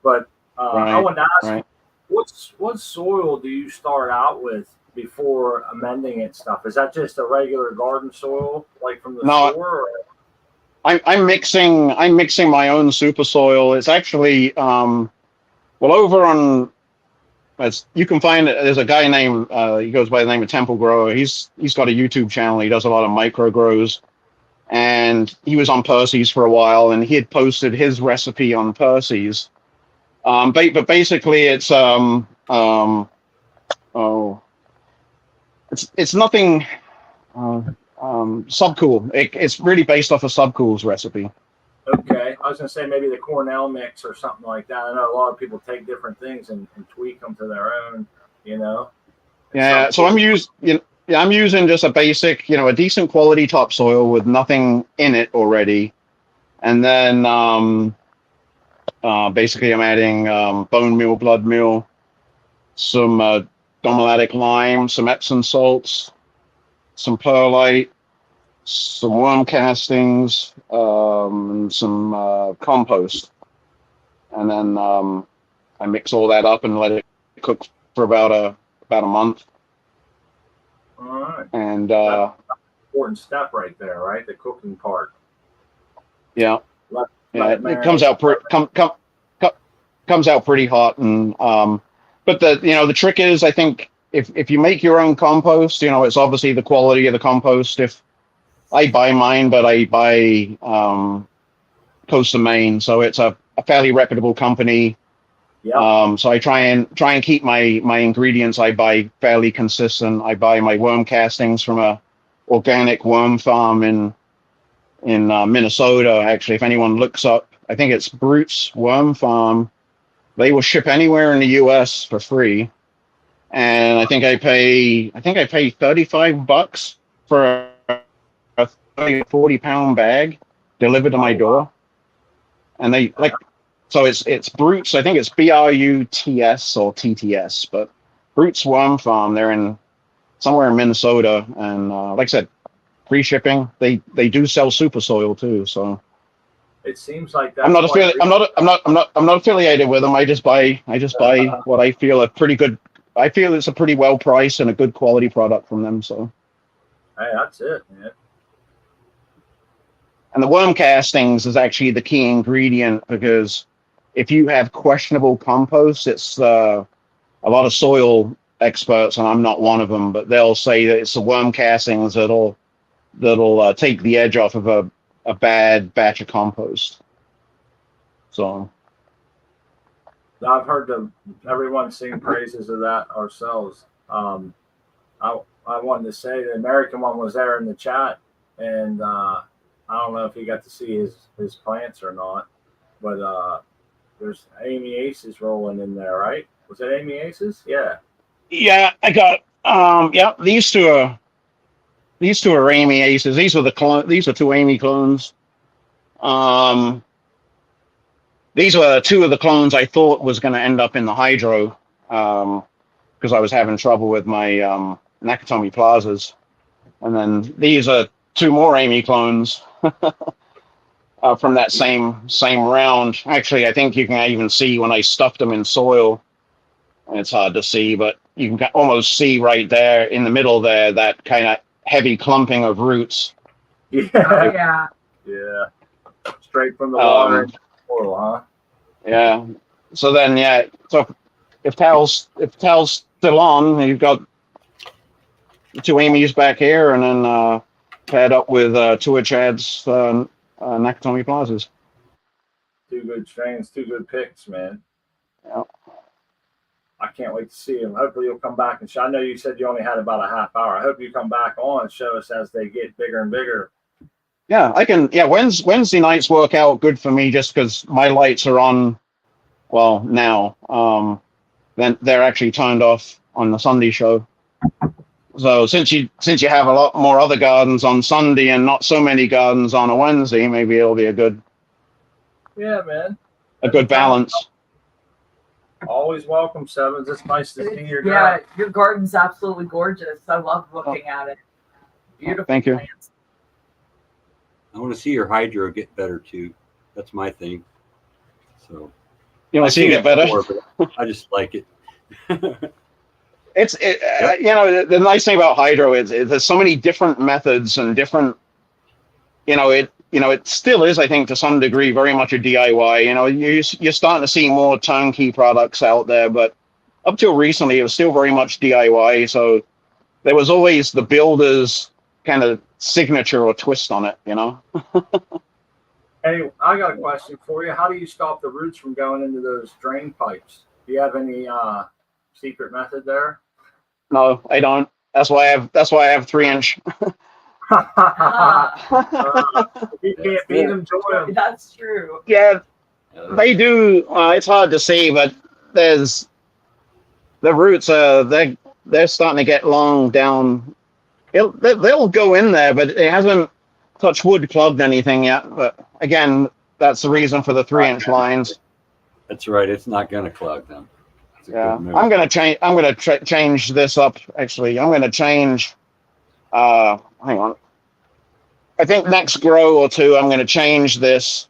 But right, I wanted to ask, right, what soil do you start out with before amending it stuff? Is that just a regular garden soil, like from the store? Or? I'm mixing my own super soil. It's actually over on. You can find it. There's a guy named he goes by the name of Temple Grower. He's got a YouTube channel. He does a lot of micro grows, and he was on Percy's for a while, and he had posted his recipe on Percy's. But basically, it's it's nothing Subcool. It's really based off of Subcool's recipe. Okay, I was gonna say maybe the Cornell mix or something like that. I know a lot of people take different things and tweak them to their own, Yeah, so I'm using just a basic, a decent quality topsoil with nothing in it already, and then basically I'm adding bone meal, blood meal, some domolatic lime, some Epsom salts, some perlite, some worm castings, and some compost, and then I mix all that up and let it cook for about a month. All right. And that's an important step right there, right? The cooking part. Yeah. It comes out comes out pretty hot, and but the trick is, I think if you make your own compost, it's obviously the quality of the compost. If I buy mine, but I buy Coast of Maine, so it's a fairly reputable company. Yeah. So I try and keep my ingredients I buy fairly consistent. I buy my worm castings from a organic worm farm in Minnesota. Actually, if anyone looks up, I think it's Brute's Worm Farm. They will ship anywhere in the U.S. for free, and I think I pay $35 for a 40-pound bag delivered to my door, and they so it's Brute's. I think it's BRUTS or TTS, but Brute's Worm Farm. They're in somewhere in Minnesota, and like I said, free shipping. They do sell super soil too, so. It seems like that's I'm not affiliated with them. I just buy what I feel I feel it's a pretty well priced and a good quality product from them. So. Hey, that's it, man. And the worm castings is actually the key ingredient, because if you have questionable compost, it's a lot of soil experts, and I'm not one of them, but they'll say that it's the worm castings that'll take the edge off of a bad batch of compost. So I've heard everyone sing praises of that ourselves. I wanted to say the American one was there in the chat, and I don't know if he got to see his plants or not, but there's Amy Aces rolling in there, right? Was it Amy Aces? Yeah. Yeah, I got these two are Amy Aces. These are two Amy clones. These were two of the clones I thought was going to end up in the hydro, because I was having trouble with my Nakatomi plazas. And then these are two more Amy clones from that same round. Actually, I think you can even see when I stuffed them in soil. It's hard to see, but you can almost see right there in the middle there that kind of heavy clumping of roots. Yeah. Oh, yeah. Yeah. Straight from the water into the soil, huh? Yeah. So then, yeah. So if Tal's still on, you've got two Amy's back here, and then paired up with two of Chad's Nakatomi plazas. Two good strains, two good picks, man. Yeah. I can't wait to see him. Hopefully you'll come back and show. I know you said you only had about a half hour. I hope you come back on and show us as they get bigger and bigger. Yeah, I can. Yeah, Wednesday nights work out good for me just because my lights are on. Well, now, then they're actually turned off on the Sunday show. So since you have a lot more other gardens on Sunday and not so many gardens on a Wednesday, maybe it'll be a good. Yeah, man. A good balance. Always welcome, Sevens. It's nice to see your garden. Yeah, your garden's absolutely gorgeous. I love looking at it. Beautiful. Thank you. Plants. I want to see your hydro get better too. That's my thing. So you want to see it get better? Before, I just like it. Yep. You know, the nice thing about hydro is there's so many different methods and different. It still is, I think, to some degree, very much a DIY. You know, you're starting to see more turnkey products out there, but up till recently, it was still very much DIY. So there was always the builder's kind of signature or twist on it, you know. Hey, I got a question for you. How do you stop the roots from going into those drain pipes? Do you have any secret method there? No, I don't. That's why I have 3-inch. You can't beat them, join them. That's true. Yeah, they do. It's hard to see, but there's the roots. They're starting to get long down. They'll go in there, but it hasn't touch wood clogged anything yet. But again, that's the reason for the 3-inch lines. That's right. It's not going to clog them. Yeah, I'm gonna change. I'm gonna change this up. Actually, I'm gonna change. Hang on. I think next grow or two, I'm gonna change this.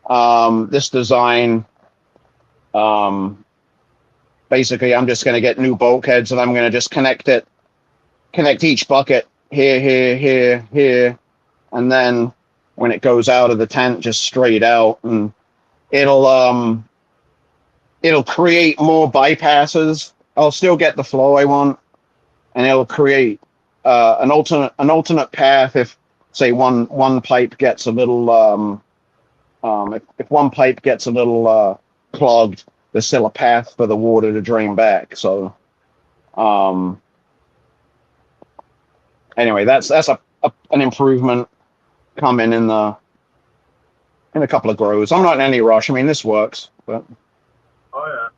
This design. Basically, I'm just gonna get new bulkheads, and I'm gonna just connect each bucket here, and then when it goes out of the tent, just straight out, and it'll create more bypasses. I'll still get the flow I want, and it'll create an alternate path if, say, one pipe gets a little if one pipe gets a little clogged, there's still a path for the water to drain back. So anyway, that's an improvement coming in a couple of grows. I'm not in any rush. I mean, this works, but. Oh yeah,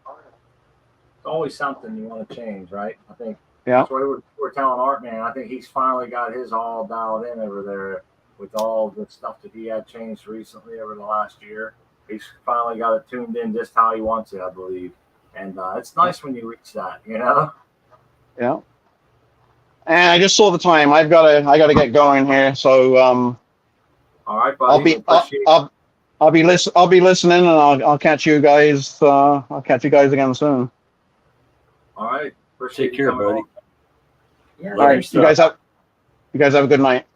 it's always something you want to change, right? I think yeah. That's what we're telling Art Man. I think he's finally got his all dialed in over there with all the stuff that he had changed recently over the last year. He's finally got it tuned in just how he wants it, I believe. And it's nice when you reach that, you know? Yeah. And I just saw the time. I gotta get going here. So All right, buddy. I'll be listening, and I'll catch you guys. I'll catch you guys again soon. All right. Appreciate Take care, buddy. Yeah, All right, you guys have a good night.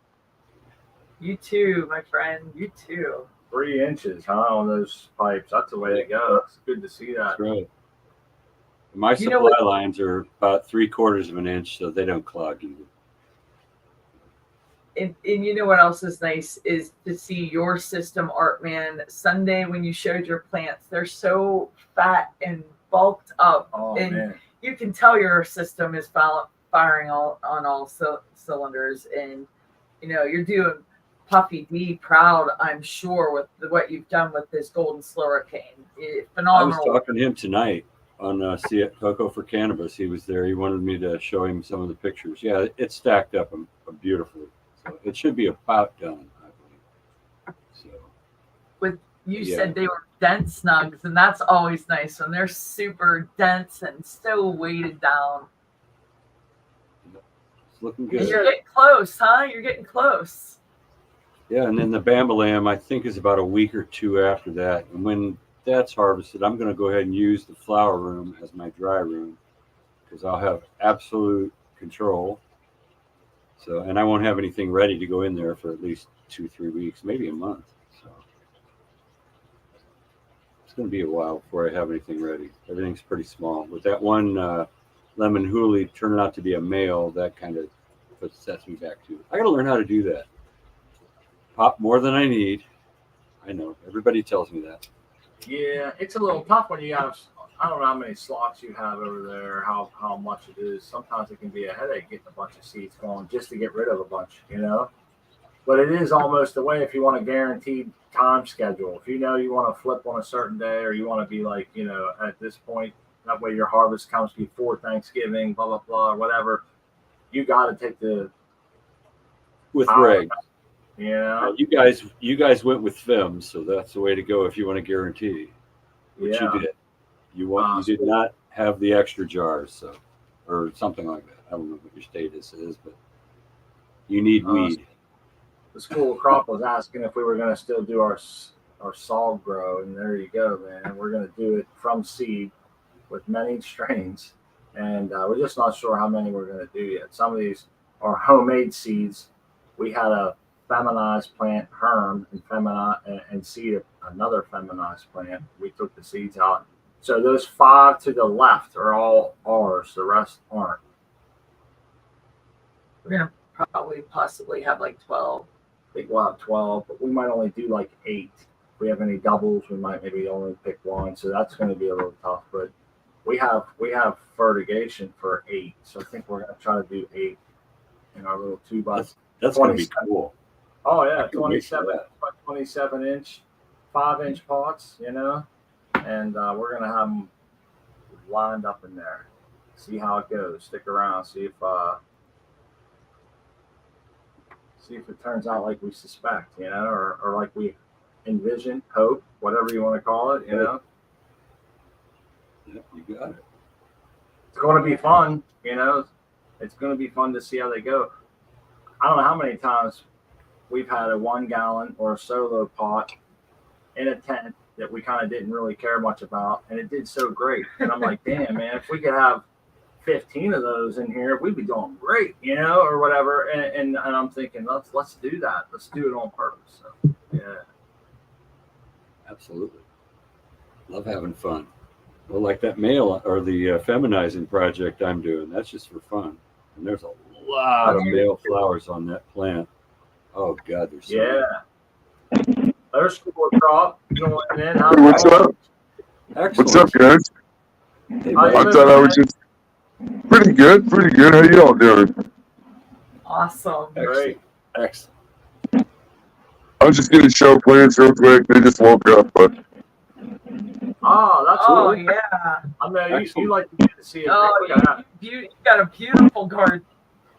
You too, my friend. You too. 3 inches, huh, on those pipes. That's the way to go. It's good to see that. That's right. My supply lines are about 3/4 of an inch, so they don't clog either. And you know what else is nice is to see your system, Artman. Sunday when you showed your plants, they're so fat and bulked up, and man. you can tell your system is firing on all cylinders. And you know you're doing Puffy D proud, I'm sure, with what you've done with this golden slurricane. Phenomenal. I was talking to him tonight on Cocoa for Cannabis. He was there. He wanted me to show him some of the pictures. Yeah, it's stacked up beautifully. So it should be about done, I believe. So, You said they were dense snugs, and that's always nice when they're super dense and so weighted down. it's looking good. And you're getting close, huh? You're getting close. Yeah, and then the Bambalam, I think, is about a week or 2 after that. And when that's harvested, I'm going to go ahead and use the flower room as my dry room because I'll have absolute control. So, and I won't have anything ready to go in there for at least 2-3 weeks, maybe a month. So it's going to be a while before I have anything ready. Everything's pretty small. With that one lemon hoolie turning out to be a male, that kind of sets me back too. I got to learn how to do that. Pop more than I need. I know. Everybody tells me that. Yeah, it's a little tough when you have, I don't know how many slots you have over there, how much it is. Sometimes it can be a headache getting a bunch of seeds going just to get rid of a bunch, you know? But it is almost a way if you want a guaranteed time schedule. If you know you want to flip on a certain day or you want to be like, you know, at this point, that way your harvest comes before Thanksgiving, blah, blah, blah, or whatever, you got to take the... With regs. Yeah. You guys went with FEM, so that's the way to go if you want to guarantee. Which you did. You did not have the extra jars, so or something like that. I don't know what your status is, but you need weed. The School of Crop was asking if we were going to still do our salt grow, and there you go, man. We're going to do it from seed with many strains, and we're just not sure how many we're going to do yet. Some of these are homemade seeds. We had a feminized plant, Herm, and seed another feminized plant. We took the seeds out. So those 5 to the left are all ours. The rest aren't. We're going to possibly have like 12. I think we'll have 12, but we might only do like 8. If we have any doubles, we might maybe only pick 1. So that's going to be a little tough. But we have fertigation for 8. So I think we're going to try to do 8 in our little 2x. That's going to be cool. Oh yeah, 27 inch, 5-inch pots, you know, and we're gonna have them lined up in there. See how it goes. Stick around. See if it turns out like we suspect, you know, or like we envision, hope, whatever you want to call it, you know. Yeah, you got it. It's going to be fun, you know. It's going to be fun to see how they go. I don't know how many times we've had a 1 gallon or a solo pot in a tent that we kind of didn't really care much about, and it did so great. And I'm like, damn, man, if we could have 15 of those in here, we'd be doing great, you know, or whatever. And I'm thinking, let's do that. Let's do it on purpose. So, yeah. Absolutely. Love having fun. Well, like that male or the feminizing project I'm doing, that's just for fun. And there's a lot of male flowers on that plant. Oh God, there's There's School of Crop joining in. Hey, what's up? Excellent. What's up, guys? Hey, I thought I was just pretty good. How y'all doing? Awesome. Great. Excellent. I was just gonna show plants real quick. They just woke up, but That's Oh cool. yeah. I mean, you like to get to see it. Oh, you got a beautiful garden.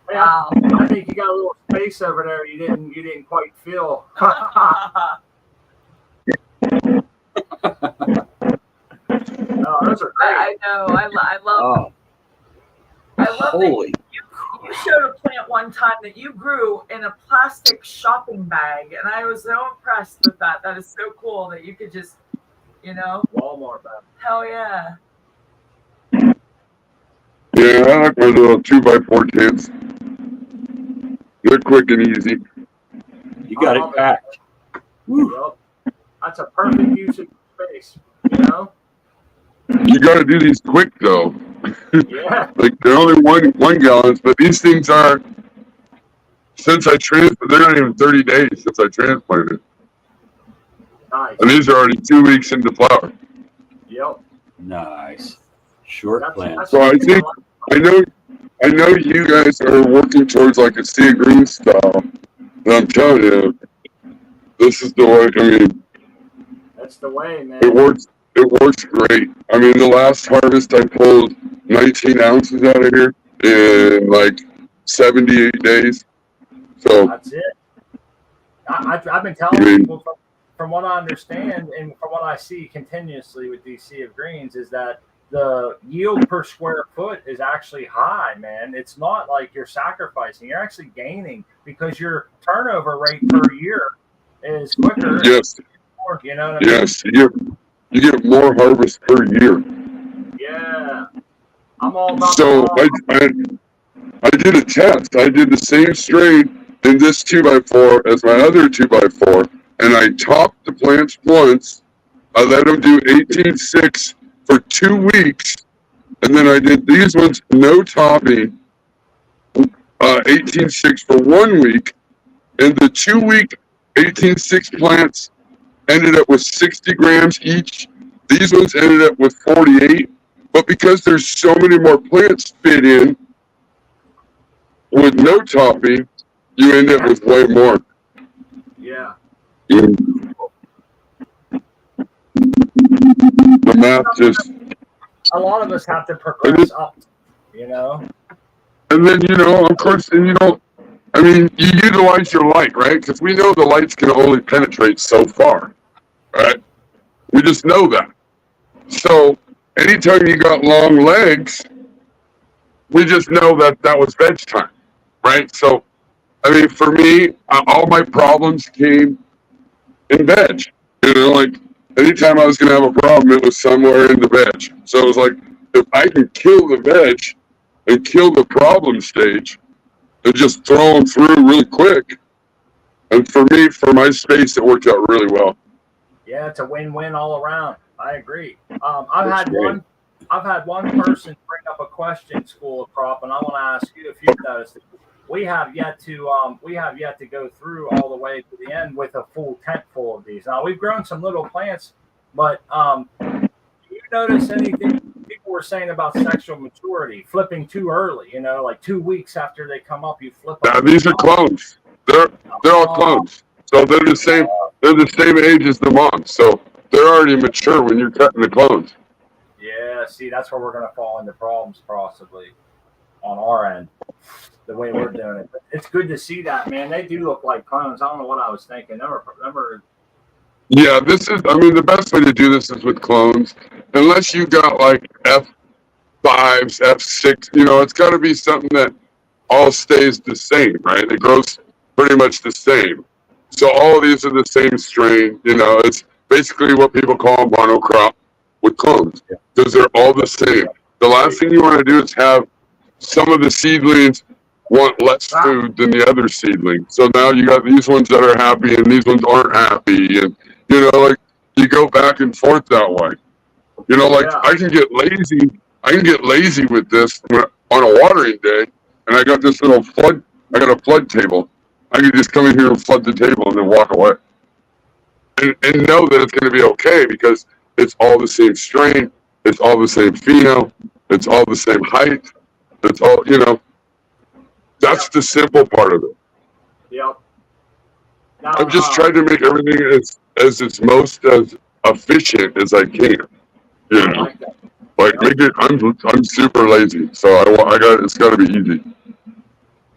Wow. I think you got a little space over there you didn't quite fill. Those are great. I know. I love. Oh, I love holy that you showed a plant one time that you grew in a plastic shopping bag, and I was so impressed with that. That is so cool that you could just, Walmart bag. Hell yeah. Yeah, I like my little 2x4 kids. They're quick and easy. You got it packed. Yep. That's a perfect use of space, You got to do these quick though. Yeah. Like they're only one gallons, but these things are. Since I transplanted, they're not even 30 days since I transplanted. Nice. And these are already 2 weeks into flower. Yep. Nice. Short plant. So I think I know you guys are working towards like a sea of green style. And I'm telling you, this is the way. I mean, that's the way, man. It works great. I mean, the last harvest I pulled 19 ounces out of here in like 78 days. So that's it. I've been telling people from what I understand and from what I see continuously with these sea of greens is that the yield per square foot is actually high, man. It's not like you're sacrificing. You're actually gaining because your turnover rate per year is quicker. Yes. You know what I mean? Yes. You get more harvest per year. Yeah. I'm all about so I did a test. I did the same strain in this 2x4 as my other 2x4, and I topped the plants once. I let them do 18.6 for 2 weeks, and then I did these ones no topping, 18.6 for 1 week, and the 2 week 18.6 plants ended up with 60 grams each. These ones ended up with 48, but because there's so many more plants fit in with no topping, you end up with way more. Yeah. The math just. A lot of us have to progress up, And then, of course, and I mean, you utilize your light, right? Because we know the lights can only penetrate so far, right? We just know that. So anytime you got long legs, we just know that was veg time, right? So, I mean, for me, all my problems came in veg. Like anytime I was going to have a problem, it was somewhere in the veg. So it was like, if I can kill the veg and kill the problem stage and just throw them through really quick. And for me, for my space, it worked out really well. Yeah, it's a win-win all around. I agree. I've had one person bring up a question, School of Crop, and I want to ask you if you've noticed it. We have yet to go through all the way to the end with a full tent full of these. Now we've grown some little plants, but do you notice anything people were saying about sexual maturity, flipping too early? Like 2 weeks after they come up, you flip them. Now, these are clones. They're all clones, so they're the same. They're the same age as the moms, so they're already mature when you're cutting the clones. Yeah, see, that's where we're going to fall into problems possibly on our end. The way we're doing it. But it's good to see that, man. They do look like clones. I don't know what I was thinking. Never. Yeah, the best way to do this is with clones. Unless you got like F5s, F6, it's got to be something that all stays the same, right? It grows pretty much the same. So all of these are the same strain. It's basically what people call monocrop with clones because they're all the same. The last thing you want to do is have some of the seedlings want less food than the other seedling. So now you got these ones that are happy and these ones aren't happy. And, like you go back and forth that way. I can get lazy with this on a watering day. And I got this little I got a flood table. I can just come in here and flood the table and then walk away. And know that it's going to be okay because it's all the same strain. It's all the same pheno. It's all the same height. It's all, that's the simple part of it. Yep. Now, I'm just trying to make everything as most as efficient as I can. Make it. I'm super lazy, so it's got to be easy.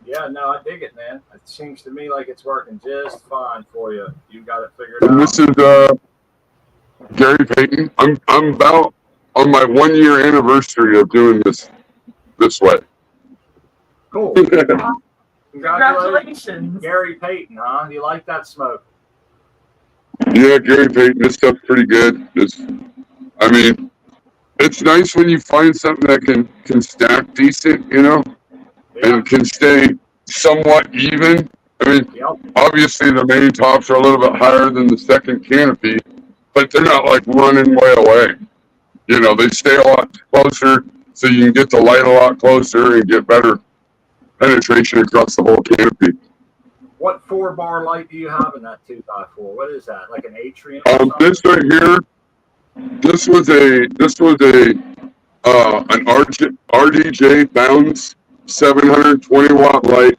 Yeah, no, I dig it, man. It seems to me like it's working just fine for you. You got it figured out. And this is Gary Payton. I'm about on my 1 year anniversary of doing this way. Cool. Congratulations. Gary Payton, huh? You like that smoke? Yeah, Gary Payton, this stuff's pretty good. I mean, it's nice when you find something that can stack decent, you know, and can stay somewhat even. I mean, obviously the main tops are a little bit higher than the second canopy, but they're not like running way away. You know, they stay a lot closer, so you can get the light a lot closer and get better penetration across the whole canopy. What 4-bar light do you have in that 2x4? What is that? Like an Atrium? This right here, this was a an RDJ Bounds 720 watt light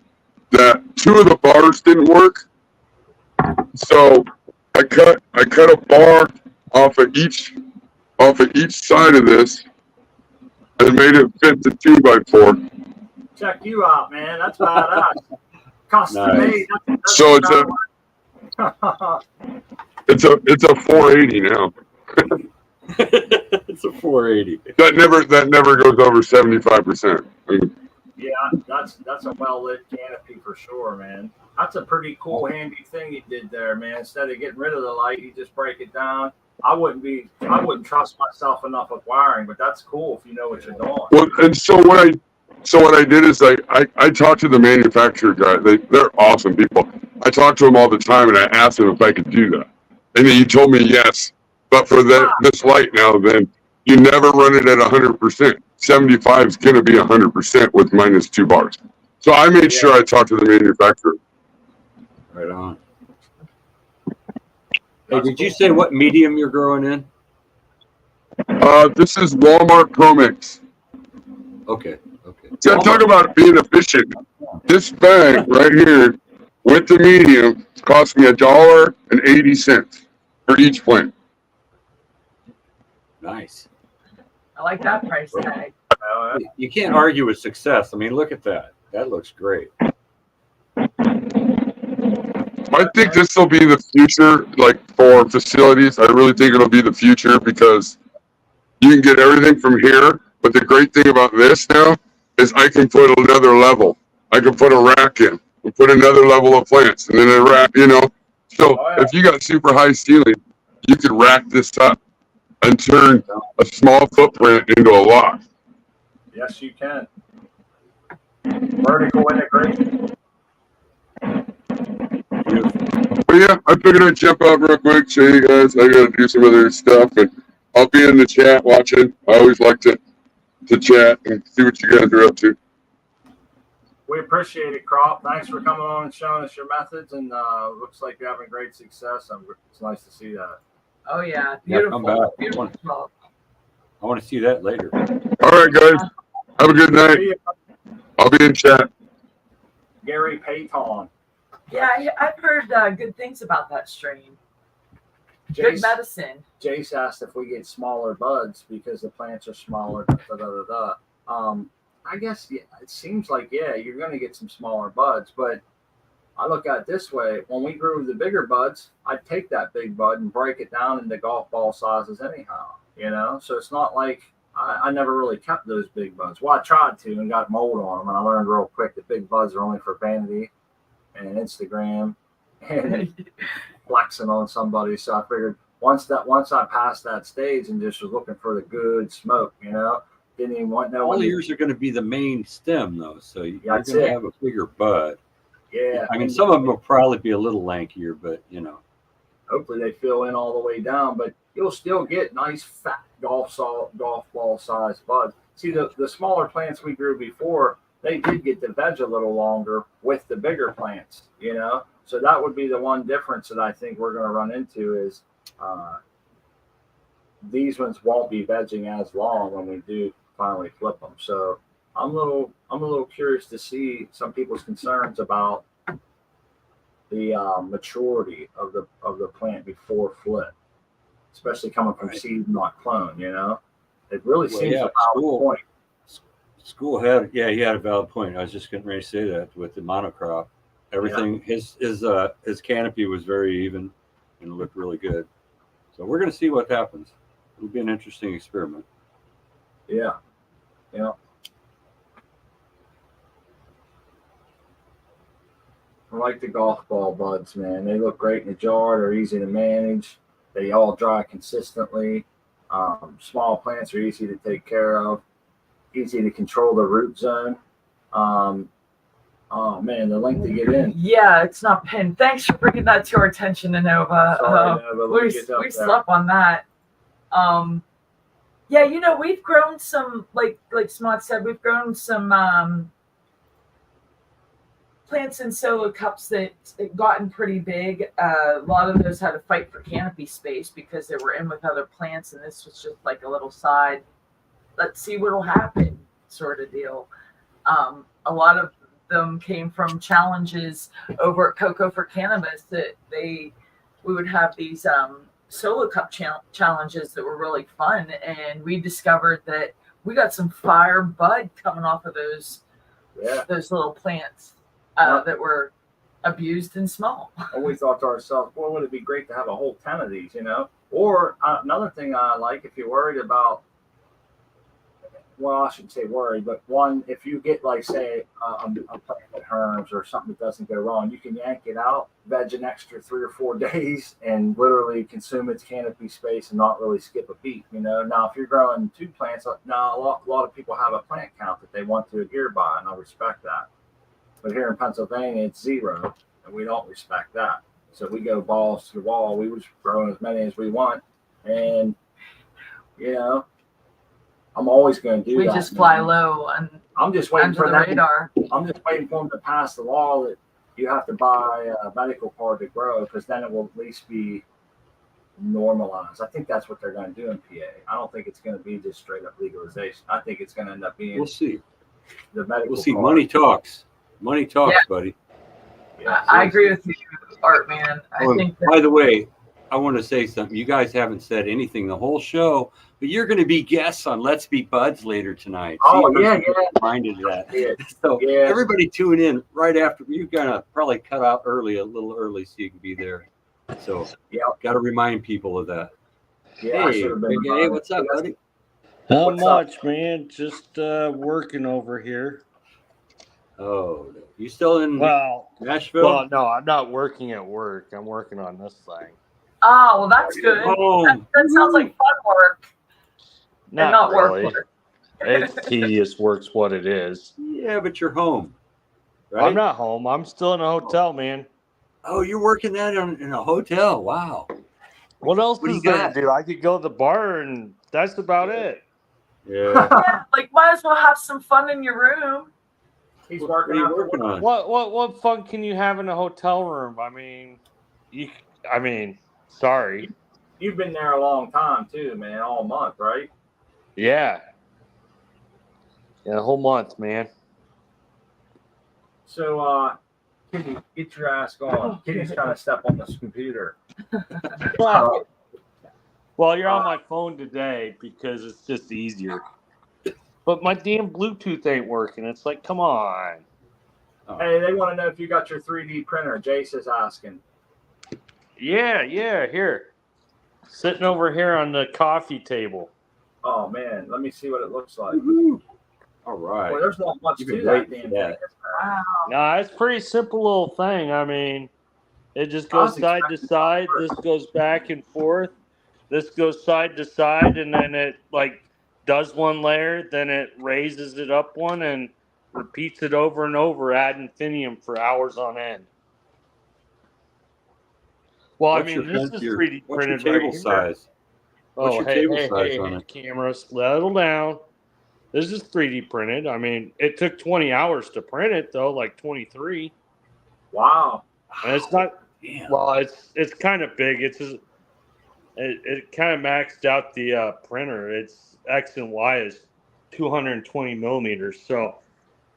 that 2 of the bars didn't work. So I cut a bar off of each side of this and made it fit the 2x4. Check you out, man. That's badass. Custom made. So it's a 480 now. It's a 480. That never goes over 75%. I mean, yeah, that's a well lit canopy for sure, man. That's a pretty cool, handy thing you did there, man. Instead of getting rid of the light, you just break it down. I wouldn't trust myself enough with wiring, but that's cool if you know what you're doing. Well, and so what I did is I talked to the manufacturer guy. They're awesome people. I talked to him all the time, and I asked him if I could do that, and he told me yes. But for this light now, then you never run it at 100%. 75 is going to be 100% with minus 2 bars. So I made sure I talked to the manufacturer. Right on. Hey, did you say what medium you're growing in? This is Walmart Comex. Okay. So talk about being efficient. This bag right here with the medium cost me $1.80 for each plant. Nice. I like that price tag. You can't argue with success. I mean, look at that. That looks great. I think this will be the future, like for facilities. I really think it'll be the future because you can get everything from here. But the great thing about this now is I can put another level. I can put a rack in and put another level of plants and then a rack, you know. So if you got super high ceiling, you could rack this up and turn a small footprint into a lot. Yes, you can. Vertical integration. But yeah, I figured I'd jump out real quick, show you guys. I got to do some other stuff, and I'll be in the chat watching. I always like to chat and see what you guys are up to. We appreciate it, Crop. Thanks for coming on and showing us your methods, and looks like you're having great success. It's nice to see that. Oh yeah, beautiful. Yeah, beautiful. I want to see that later. All right, guys. Have a good night. I'll be in chat. Gary Payton. Yeah, I've heard good things about that strain. Good medicine. Jace asked if we get smaller buds because the plants are smaller. I guess it seems like you're going to get some smaller buds, but I look at it this way: when we grew the bigger buds, I'd take that big bud and break it down into golf ball sizes anyhow. You know, so it's not like I never really kept those big buds. Well, I tried to and got mold on them, and I learned real quick that big buds are only for vanity and Instagram and flexing on somebody. So I figured once I passed that stage and just was looking for the good smoke, you know, didn't even want no. All ears are going to be the main stem though, so you're going to have a bigger bud. Yeah, I mean, some of them will probably be a little lankier, but you know, hopefully they fill in all the way down. But you'll still get nice fat golf ball size buds. See, the smaller plants we grew before, they did get the veg a little longer with the bigger plants, you know. So that would be the one difference that I think we're going to run into is these ones won't be vegging as long when we do finally flip them. So I'm a little curious to see some people's concerns about the maturity of the plant before flip, especially coming from seed, not clone. You know, it really seems a valid point. School had he had a valid point. I was just getting ready to say that with the monocrop, everything his canopy was very even and looked really good. So we're going to see what happens. It'll be an interesting experiment. Yeah. I like the golf ball buds, man. They look great in the jar. They're easy to manage. They all dry consistently. Small plants are easy to take care of, easy to control the root zone. Um, oh man, the link to get in. Yeah, it's not pinned. Thanks for bringing that to our attention, Innova. Sorry, Nova, we slept on that. Yeah, you know, we've grown some, like Smart said, we've grown some plants in solo cups that gotten pretty big. A lot of those had to fight for canopy space because they were in with other plants, and this was just like a little side, let's see what'll happen sort of deal. A lot of them came from challenges over at Cocoa for Cannabis that we would have these solo cup challenges that were really fun, and we discovered that we got some fire bud coming off of those little plants that were abused and small. We thought to ourselves, boy, would it be great to have a whole 10 of these, you know? Or another thing I like, if you're worried about, well, I shouldn't say worried, but one, if you get, like, say, a plant that herms or something that doesn't go wrong, you can yank it out, veg an extra 3 or 4 days, and literally consume its canopy space and not really skip a beat, you know? Now, if you're growing 2 plants, now a lot of people have a plant count that they want to adhere by, and I respect that. But here in Pennsylvania, it's 0, and we don't respect that. So we go balls to the wall. We was growing as many as we want, and you know, I'm always going to do that. We just fly low and I'm just waiting for the that. radar. I'm just waiting for them to pass the law that you have to buy a medical card to grow, because then it will at least be normalized. I think that's what they're going to do in PA. I don't think it's going to be just straight up legalization. I think it's going to end up being. We'll see. The medical. We'll see. Card. Money talks. Money talks, buddy. Yeah, I agree with you, Art Man. I think by the way, I want to say something. You guys haven't said anything the whole show, but you're going to be guests on Let's Be Buds later tonight. Oh, yeah. Reminded of that. Yeah. So yeah. Everybody tune in right after. You're going to probably cut out a little early so you can be there. So got to remind people of that. Yeah, hey, hey, what's up, buddy? Not much, man. Just working over here. Oh, you still in Nashville? Well, no, I'm not working at work. I'm working on this thing. Oh, well, that's good. That sounds like fun work. Not really. Work. It's tedious work's what it is. Yeah, but you're home, right? I'm not home. I'm still in a hotel, man. Oh, you're working that in a hotel. Wow. What else is there to do? I could go to the bar, and that's about it. Yeah. Like, might as well have some fun in your room. He's working on. What fun can you have in a hotel room? I mean, sorry. You've been there a long time too, man. All month, right? Yeah. Yeah, a whole month, man. So, Kitty, get your ass going. Kitty's trying to step on this computer. Well, you're on my phone today because it's just easier. But my damn Bluetooth ain't working. It's like, come on. Hey, they want to know if you got your 3D printer. Jace is asking. Yeah, here. Sitting over here on the coffee table. Oh, man. Let me see what it looks like. Woo-hoo. All right. Well, there's not much to that damn thing. Wow. No, it's a pretty simple little thing. I mean, it just goes side to side. This goes back and forth. This goes side to side, and then it, like, does one layer, then it raises it up one and repeats it over and over ad infinitum for hours on end. Well, I mean, this is 3D printed right here. Size? Oh, hey, camera, settle down. This is 3D printed. I mean, it took 20 hours to print it, though, like 23. Wow. And it's not, well, it's kind of big. It kind of maxed out the printer. Its X and Y is 220 millimeters, so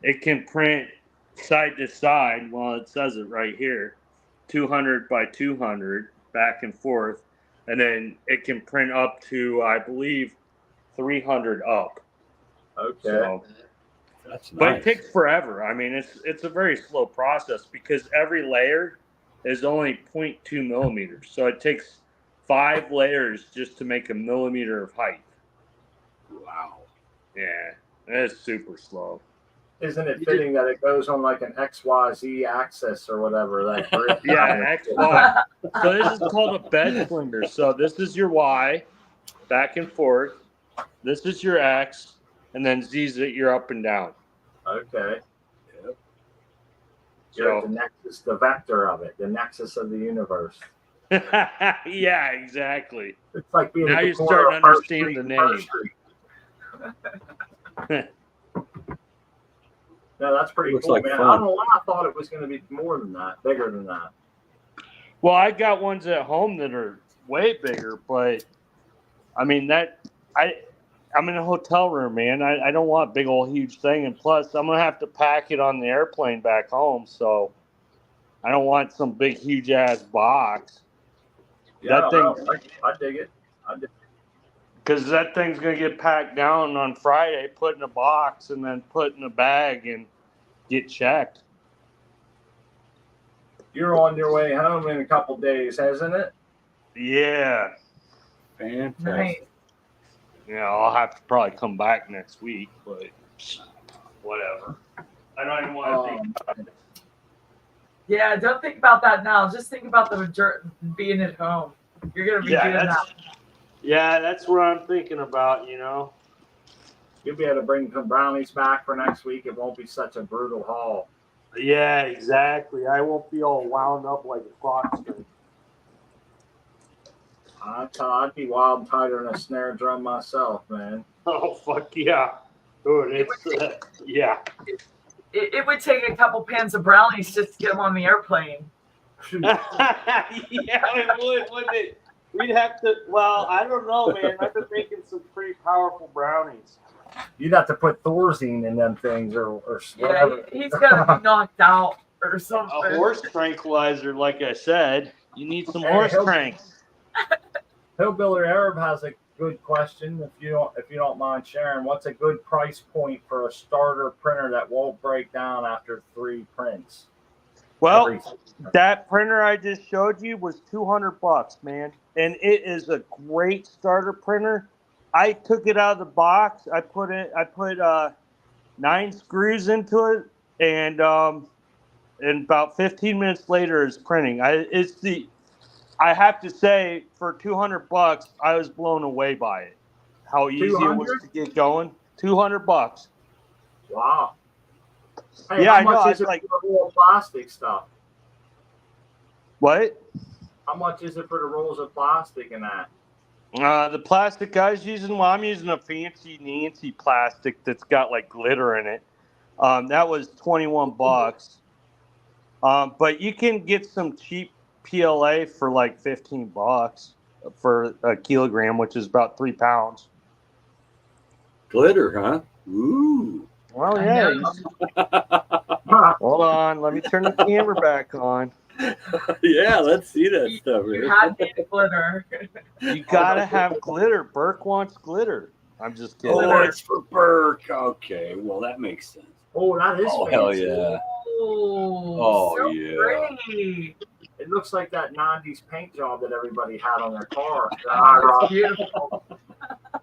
it can print side to side. Well, it says it right here, 200 by 200 back and forth, and then it can print up to, I believe, 300 up. Okay. So, that's nice. But it takes forever. I mean, it's a very slow process because every layer is only 0.2 millimeters, so it takes 5 layers just to make a millimeter of height. Wow. Yeah, it's super slow. Isn't it fitting that it goes on like an XYZ axis or whatever? That grid? Yeah, XY. So this is called a bed flinger. So this is your Y, back and forth. This is your X, and then Z's it your up and down. Okay. Yep. You're So the nexus, the vector of it, the nexus of the universe. yeah, exactly. It's like being Now at the you're corner starting of to First understand Street the and name. First Street. No, that's pretty Looks cool, like man. fun. I don't know why I thought it was going to be more than that, bigger than that. Well, I got ones at home that are way bigger, but I mean I'm in a hotel room, man. I don't want a big old huge thing, and plus I'm gonna have to pack it on the airplane back home, so I don't want some big huge ass box. Yeah, That thing, I dig it. I dig it. because that thing's gonna get packed down on Friday, put in a box, and then put in a bag and get checked. You're on your way home in a couple days, hasn't it? Yeah, Fantastic. Nice. yeah. I'll have to probably come back next week, but whatever. I don't even want to think. Yeah, don't think about that now. Just think about being at home. You're gonna be doing that. Yeah, that's what I'm thinking about. You know. You'll be able to bring some brownies back for next week. It won't be such a brutal haul. Yeah, exactly. I won't be all wound up like a fox. I'd be wild tighter than a snare drum myself, man. Oh, fuck yeah. Dude, it's, yeah. It would take a couple pans of brownies just to get them on the airplane. Yeah, it would, wouldn't it? We'd have to, well, I don't know, man. I've been making some pretty powerful brownies. You'd have to put Thorazine in them things or Yeah, whatever. he's gonna be knocked out or something. A horse tranquilizer, like I said. You need some Hey, horse tranks. Hillbilly Arab has a good question. If you don't mind sharing, what's a good price point for a starter printer that won't break down after 3 prints? Well, that printer I just showed you was $200, man, and it is a great starter printer. I took it out of the box. I put 9 screws into it, and about 15 minutes later, it's printing. I have to say, for $200, I was blown away by it. How easy it was to get going. $200. Wow. Hey, Yeah, how I know. much I is it like for the roll of plastic stuff? what? How much is it for the rolls of plastic and that? The plastic I was using, well, I'm using a fancy Nancy plastic that's got like glitter in it. That was $21. But you can get some cheap PLA for like $15 for a kilogram, which is about 3 pounds. Glitter, huh? Ooh. Well, yeah. Hold on, let me turn the camera back on. Yeah, let's see that stuff. You Right? had to get glitter. You gotta have glitter. Burke wants glitter. I'm just kidding. Oh, it's for Burke. Okay, well that makes sense. Oh, that is Oh fancy. hell yeah! Oh, so yeah. pretty. It looks like that 90s paint job that everybody had on their car. It's beautiful.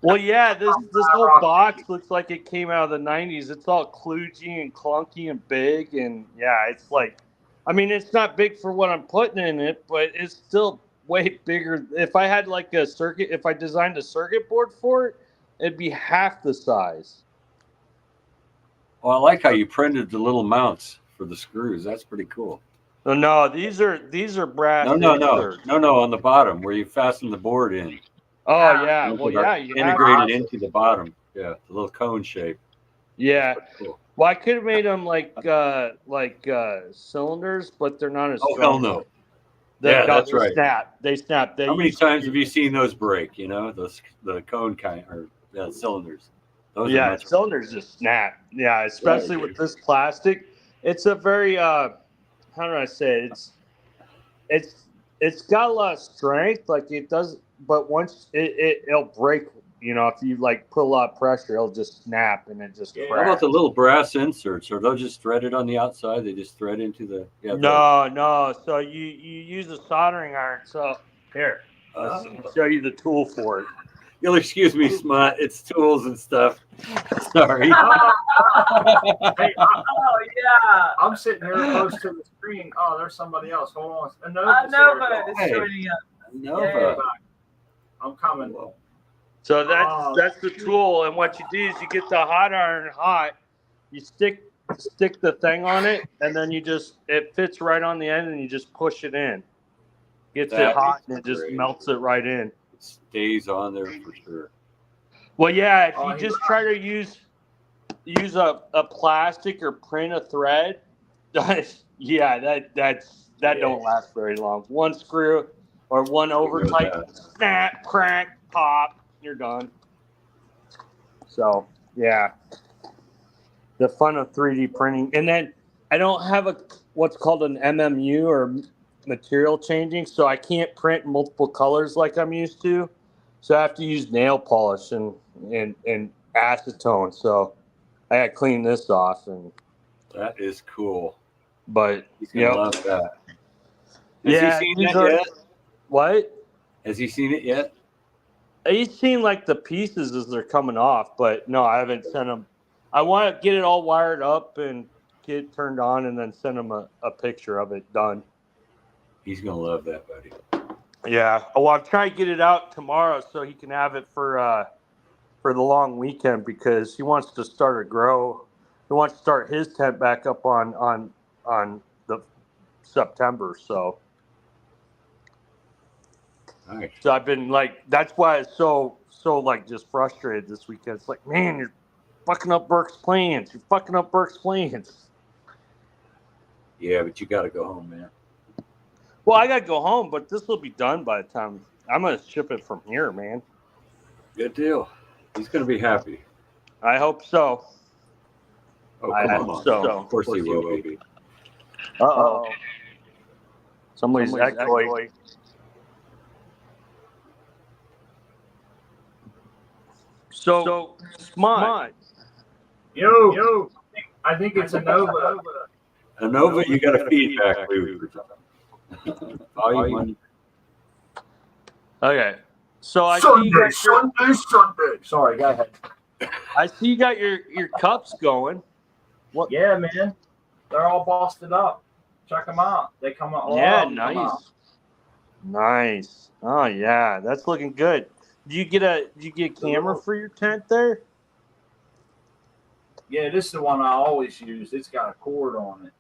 Well, yeah, this whole box looks like it came out of the 90s. It's all kludgy and clunky and big, and yeah, it's like, I mean, it's not big for what I'm putting in it, but it's still way bigger. If I had like a circuit, if I designed a circuit board for it, it'd be half the size. Well, I like how you printed the little mounts for the screws. That's pretty cool. No, these are brass. No. inserts. No, on the bottom where you fasten the board in. Oh yeah, well yeah, you integrated into the bottom. Yeah, the little cone shape. Yeah. Cool. Well, I could have made them like cylinders, but they're not as Oh strong. hell no! They that's right. They snap. How many times have you seen those break? You know, the cone kind or cylinders. Those are much cylinders just snap. Yeah, especially with this plastic. It's a very how do I say it? It's got a lot of strength, like it does, but once it'll break. You know, if you like put a lot of pressure, it'll just snap and it just cracks. How about the little brass inserts? Or they'll just threaded on the outside? They just thread into the No. So you use a soldering iron. So here, I'll show you the tool for it. You'll excuse me, Smut. It's tools and stuff. sorry. Hey, Oh yeah. I'm sitting here close to the screen. Oh, there's somebody else. Hold on. Nova is Hey. joining us. Nova. I'm coming. So that's the tool, and what you do is you get the hot iron hot, you stick the thing on it, and then it fits right on the end, and you just push it in. Gets it hot, and it just melts it right in. It stays on there for sure. Well, yeah, if you just try to use a plastic or print a thread, yeah, that don't last very long. One screw or one over tight, snap, crack, pop, you're done. So yeah, the fun of 3D printing, and then I don't have what's called an MMU or material changing, so I can't print multiple colors like I'm used to. So I have to use nail polish and acetone. So I got to clean this off, and that is cool. But he's gonna love that. Has he seen it yet? What? Has he seen it yet? He's seen like the pieces as they're coming off, but no, I haven't sent him. I want to get it all wired up and get it turned on, and then send him a picture of it done. He's gonna love that, buddy. Yeah. Well, I'm trying to get it out tomorrow so he can have it for the long weekend, because he wants to start a grow. He wants to start his tent back up on the September. So. Nice. So I've been like, that's why it's so like just frustrated this weekend. It's like, man, you're fucking up Burke's plans. You're fucking up Burke's plans. Yeah, but you got to go home, man. Well, I got to go home, but this will be done by the time I'm going to ship it from here, man. Good deal. He's going to be happy. I hope so. Oh, I come hope on. so. Of course he will be. Uh-oh. Somebody's echoing. So smart. Yo. I think it's a Nova. A Nova, you got a feedback loop. Okay. So I Sunday, see you got Sunday. Sorry, go ahead. I see you got your cups going. What? Yeah, man. They're all busted up. Check them out. They come out. Yeah, nice. Nice. Oh yeah, that's looking good. Do you get a camera for your tent there? Yeah, this is the one I always use. It's got a cord on it.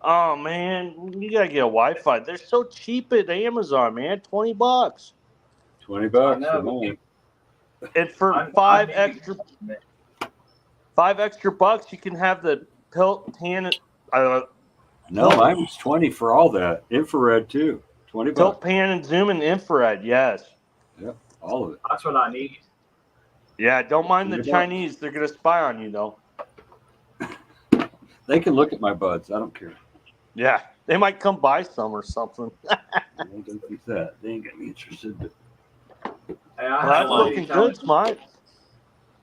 Oh man, you gotta get a Wi-Fi. They're so cheap at Amazon, man. $20. $20 for know, and for five extra bucks, you can have the pan. No, mine was 20 for all that. Infrared too. $20. Tilt, pan, and zoom, and infrared. Yes. Yep, all of it. That's what I need. Yeah, don't mind the Chinese. They're gonna spy on you though. They can look at my buds. I don't care. Yeah, they might come buy some or something. Don't think that. They ain't gonna be interested. But... Hey, that's looking good, Smart.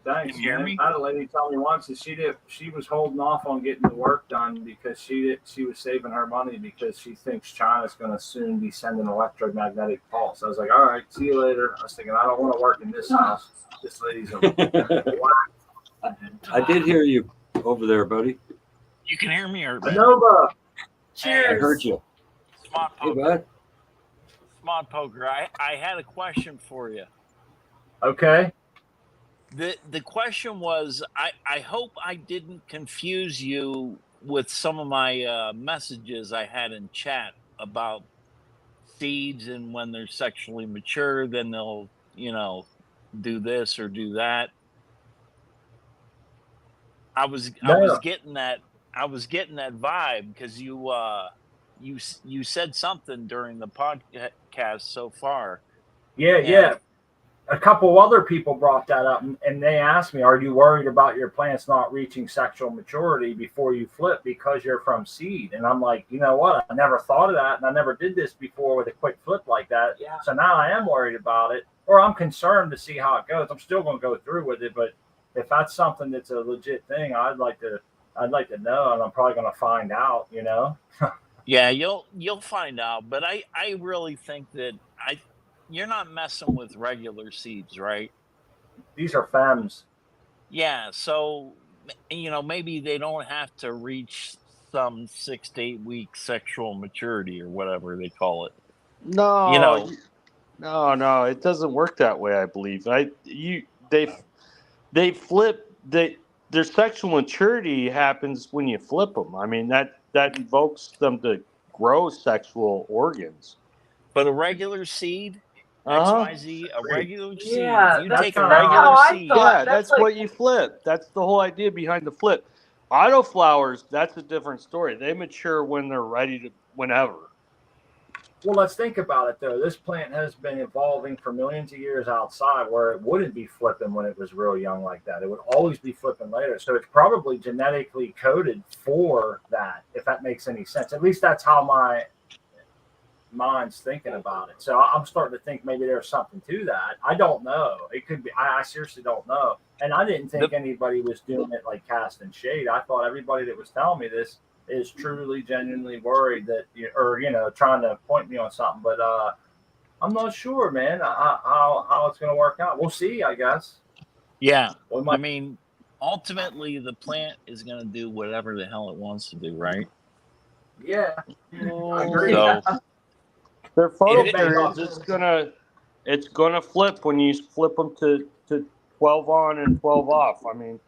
Thanks. Can you hear me? I had a lady tell me once that she was holding off on getting the work done because she was saving her money because she thinks China's going to soon be sending electromagnetic pulse. I was like, all right, see you later. I was thinking, I don't want to work in this house. This lady's I did hear you over there, buddy. You can hear me, or Nova. Cheers. I heard you. Smart Hey, Poker. bud. Smart Poker. I had a question for you. Okay. The question was, I hope I didn't confuse you with some of my messages I had in chat about seeds, and when they're sexually mature, then they'll, do this or do that. I was getting that vibe because you said something during the podcast so far. Yeah. A couple other people brought that up, and they asked me, are you worried about your plants not reaching sexual maturity before you flip because you're from seed? And I'm like, you know what? I never thought of that, and I never did this before with a quick flip like that. Yeah. So now I am worried about it, or I'm concerned to see how it goes. I'm still going to go through with it, but if that's something that's a legit thing, I'd like to know, and I'm probably going to find out, Yeah, you'll find out, but I really think that you're not messing with regular seeds, right? These are femmes. Yeah, so maybe they don't have to reach some 6 to 8 week sexual maturity or whatever they call it. No, no, it doesn't work that way. I believe. They flip. Their sexual maturity happens when you flip them. I mean that invokes them to grow sexual organs. But a regular seed, Uh-huh. XYZ, a regular seed. Yeah, If you that's take a kinda how regular I seed, thought. Yeah, that's like, what you flip. That's the whole idea behind the flip. Autoflowers, that's a different story. They mature when they're ready to, whenever. Well, let's think about it though. This plant has been evolving for millions of years outside, where it wouldn't be flipping when it was real young like that. It would always be flipping later. So it's probably genetically coded for that, if that makes any sense. At least that's how my mind's thinking about it. So I'm starting to think maybe there's something to that. I don't know. It could be. I seriously don't know. And I didn't think anybody was doing it like casting shade. I thought everybody that was telling me this is truly, genuinely worried that, trying to point me on something. But I'm not sure, man, how it's going to work out. We'll see, I guess. Yeah. I mean, ultimately, the plant is going to do whatever the hell it wants to do, right? Yeah. I agree. So, their photo periods, it's gonna flip when you flip them to 12 on and 12 off. I mean,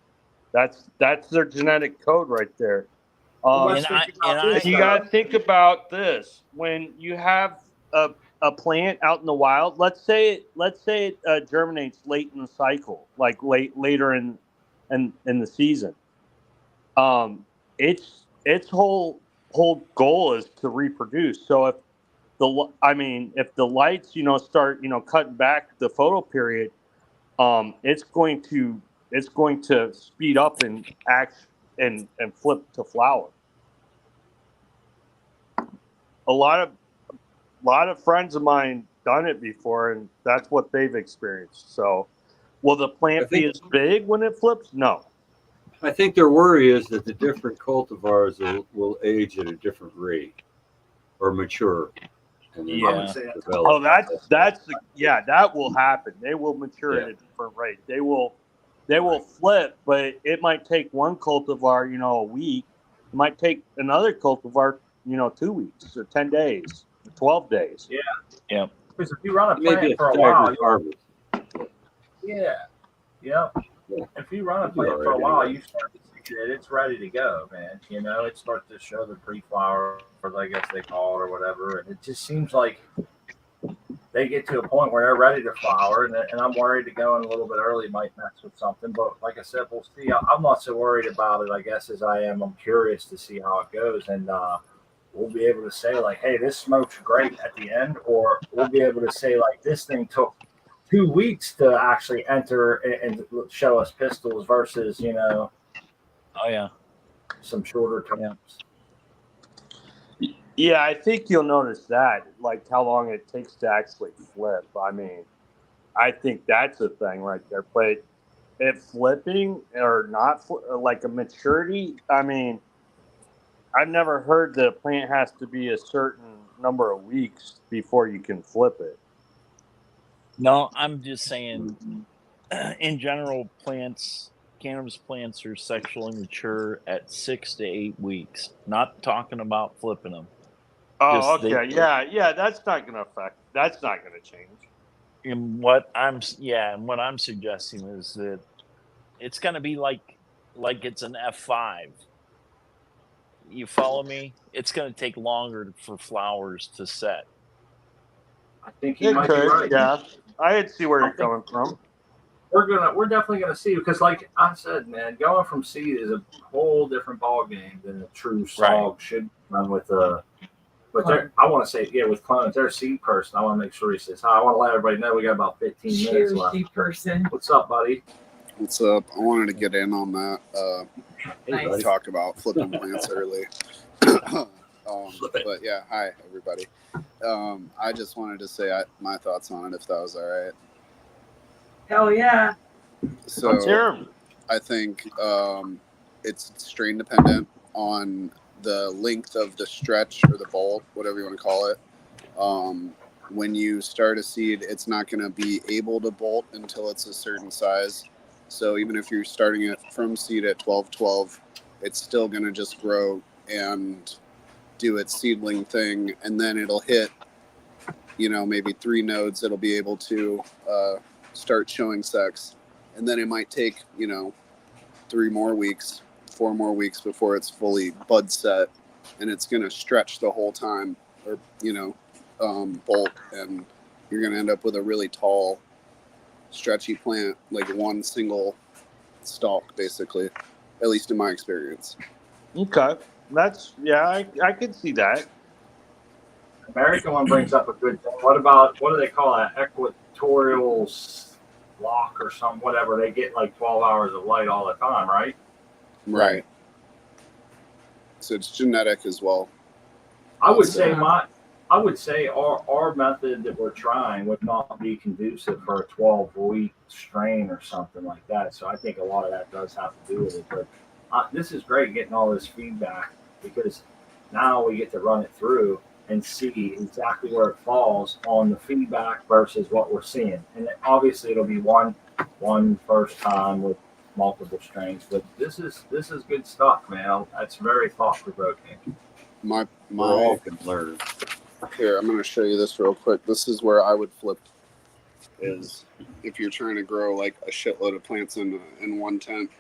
that's their genetic code right there. You gotta think about this: when you have a plant out in the wild, let's say it germinates late in the cycle, like later in the season. Its whole goal is to reproduce. So if the lights, start, cutting back the photo period, it's going to speed up and act and flip to flower. A lot of friends of mine done it before, and that's what they've experienced. So, will the plant be as big when it flips? No. I think their worry is that the different cultivars will age at a different rate or mature. Yeah. Oh, that will happen. They will mature at a different rate. They will flip, but it might take one cultivar, a week. It might take another cultivar, 2 weeks or 10 days, 12 days. Yeah. Yeah. Because if you run a plant for a while, if you run a plant for a while, you start to see that it's ready to go, man. It starts to show the pre-flower, or I guess they call it, or whatever. And it just seems like they get to a point where they're ready to flower, and I'm worried to go in a little bit early might mess with something. But like I said, we'll see. I'm not so worried about it, I guess, as I am. I'm curious to see how it goes, and we'll be able to say like, hey, this smokes great at the end, or we'll be able to say like, this thing took 2 weeks to actually enter and show us pistols versus, oh yeah, some shorter times. Yeah, I think you'll notice that, like how long it takes to actually flip. I mean, I think that's a thing right there. But if flipping or not, like a maturity, I mean, I've never heard that a plant has to be a certain number of weeks before you can flip it. No, I'm just saying, in general, cannabis plants are sexually mature at 6 to 8 weeks. Not talking about flipping them. Oh, okay. Yeah. That's not going to affect. That's not going to change. And what I'm suggesting is that it's going to be like it's an F5. You follow me? It's going to take longer for flowers to set. I think he might be right. Yeah, I see where you're coming from. We're definitely gonna see, because like I said, man, going from seed is a whole different ball game than a true SOG should run with a. But I want to say, with clones, they're a seed person. I want to make sure he says hi. I want to let everybody know we got about 15 minutes left. Seed person. What's up, buddy? What's up? I wanted to get in on that. We talked about flipping plants early. But yeah, hi everybody. I just wanted to say my thoughts on it, if that was all right. Hell yeah. So I think it's strain dependent on the length of the stretch or the bolt, whatever you want to call it. When you start a seed, it's not going to be able to bolt until it's a certain size. So even if you're starting it from seed at 12-12, it's still going to just grow and do its seedling thing, and then it'll hit, maybe 3 nodes. It'll be able to start showing sex, and then it might take 3 more weeks, 4 more weeks before it's fully bud set, and it's going to stretch the whole time, or bolt, and you're going to end up with a really tall, stretchy plant, like one single stalk, basically, at least in my experience. Okay, I can see that. American one brings up a good thing. What do they call that? Equatorial lock or whatever. They get like 12 hours of light all the time, right? Right. So it's genetic as well. I would say our method that we're trying would not be conducive for a 12-week strain or something like that. So I think a lot of that does have to do with it. But this is great getting all this feedback, because now we get to run it through and see exactly where it falls on the feedback versus what we're seeing. And obviously it'll be one first time with multiple strains, but this is good stuff, man. That's very thought-provoking. My all can learn. Here, I'm going to show you this real quick. This is where I would flip, is if you're trying to grow like a shitload of plants in one tent,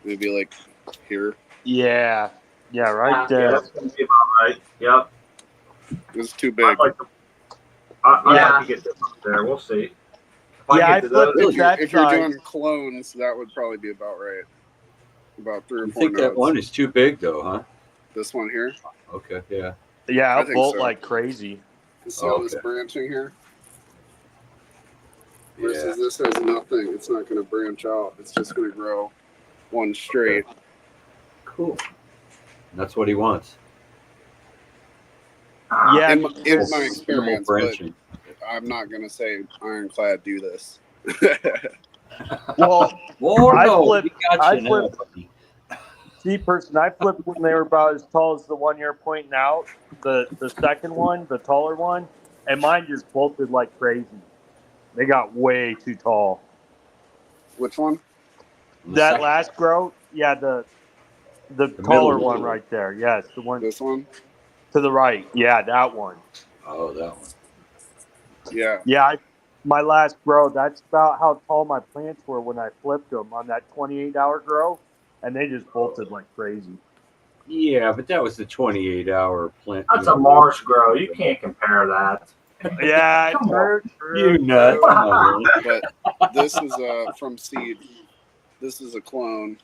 maybe like here. Yeah, right there. Yeah, that's going to be about right. Yep. It's too big. I'd like to get this up there. We'll see. I flipped it that if you're doing clones, that would probably be about right. About 3 or 4 I think nodes. that one is too big, though, huh? This one here? Okay, yeah. Yeah, I'll bolt so. like crazy. You see all this branching here? Versus this has nothing. It's not going to branch out. It's just going to grow one straight. Cool. That's what he wants. Yeah, in my experience, but I'm not going to say Ironclad do this. Well, I flipped. See, I flipped when they were about as tall as the one you're pointing out, the second one, the taller one, and mine just bolted like crazy. They got way too tall. Which one? That last grow, yeah, the taller one right there. Yes, the one. This one? To the right. Yeah, that one. Oh, that one. Yeah. Yeah, my last grow, that's about how tall my plants were when I flipped them on that 28-hour grow, and they just bolted like crazy. Yeah, but that was the 28-hour plant. That's a marsh grow. You can't compare that. Yeah, true. You nut. But this is from seed. This is a clone.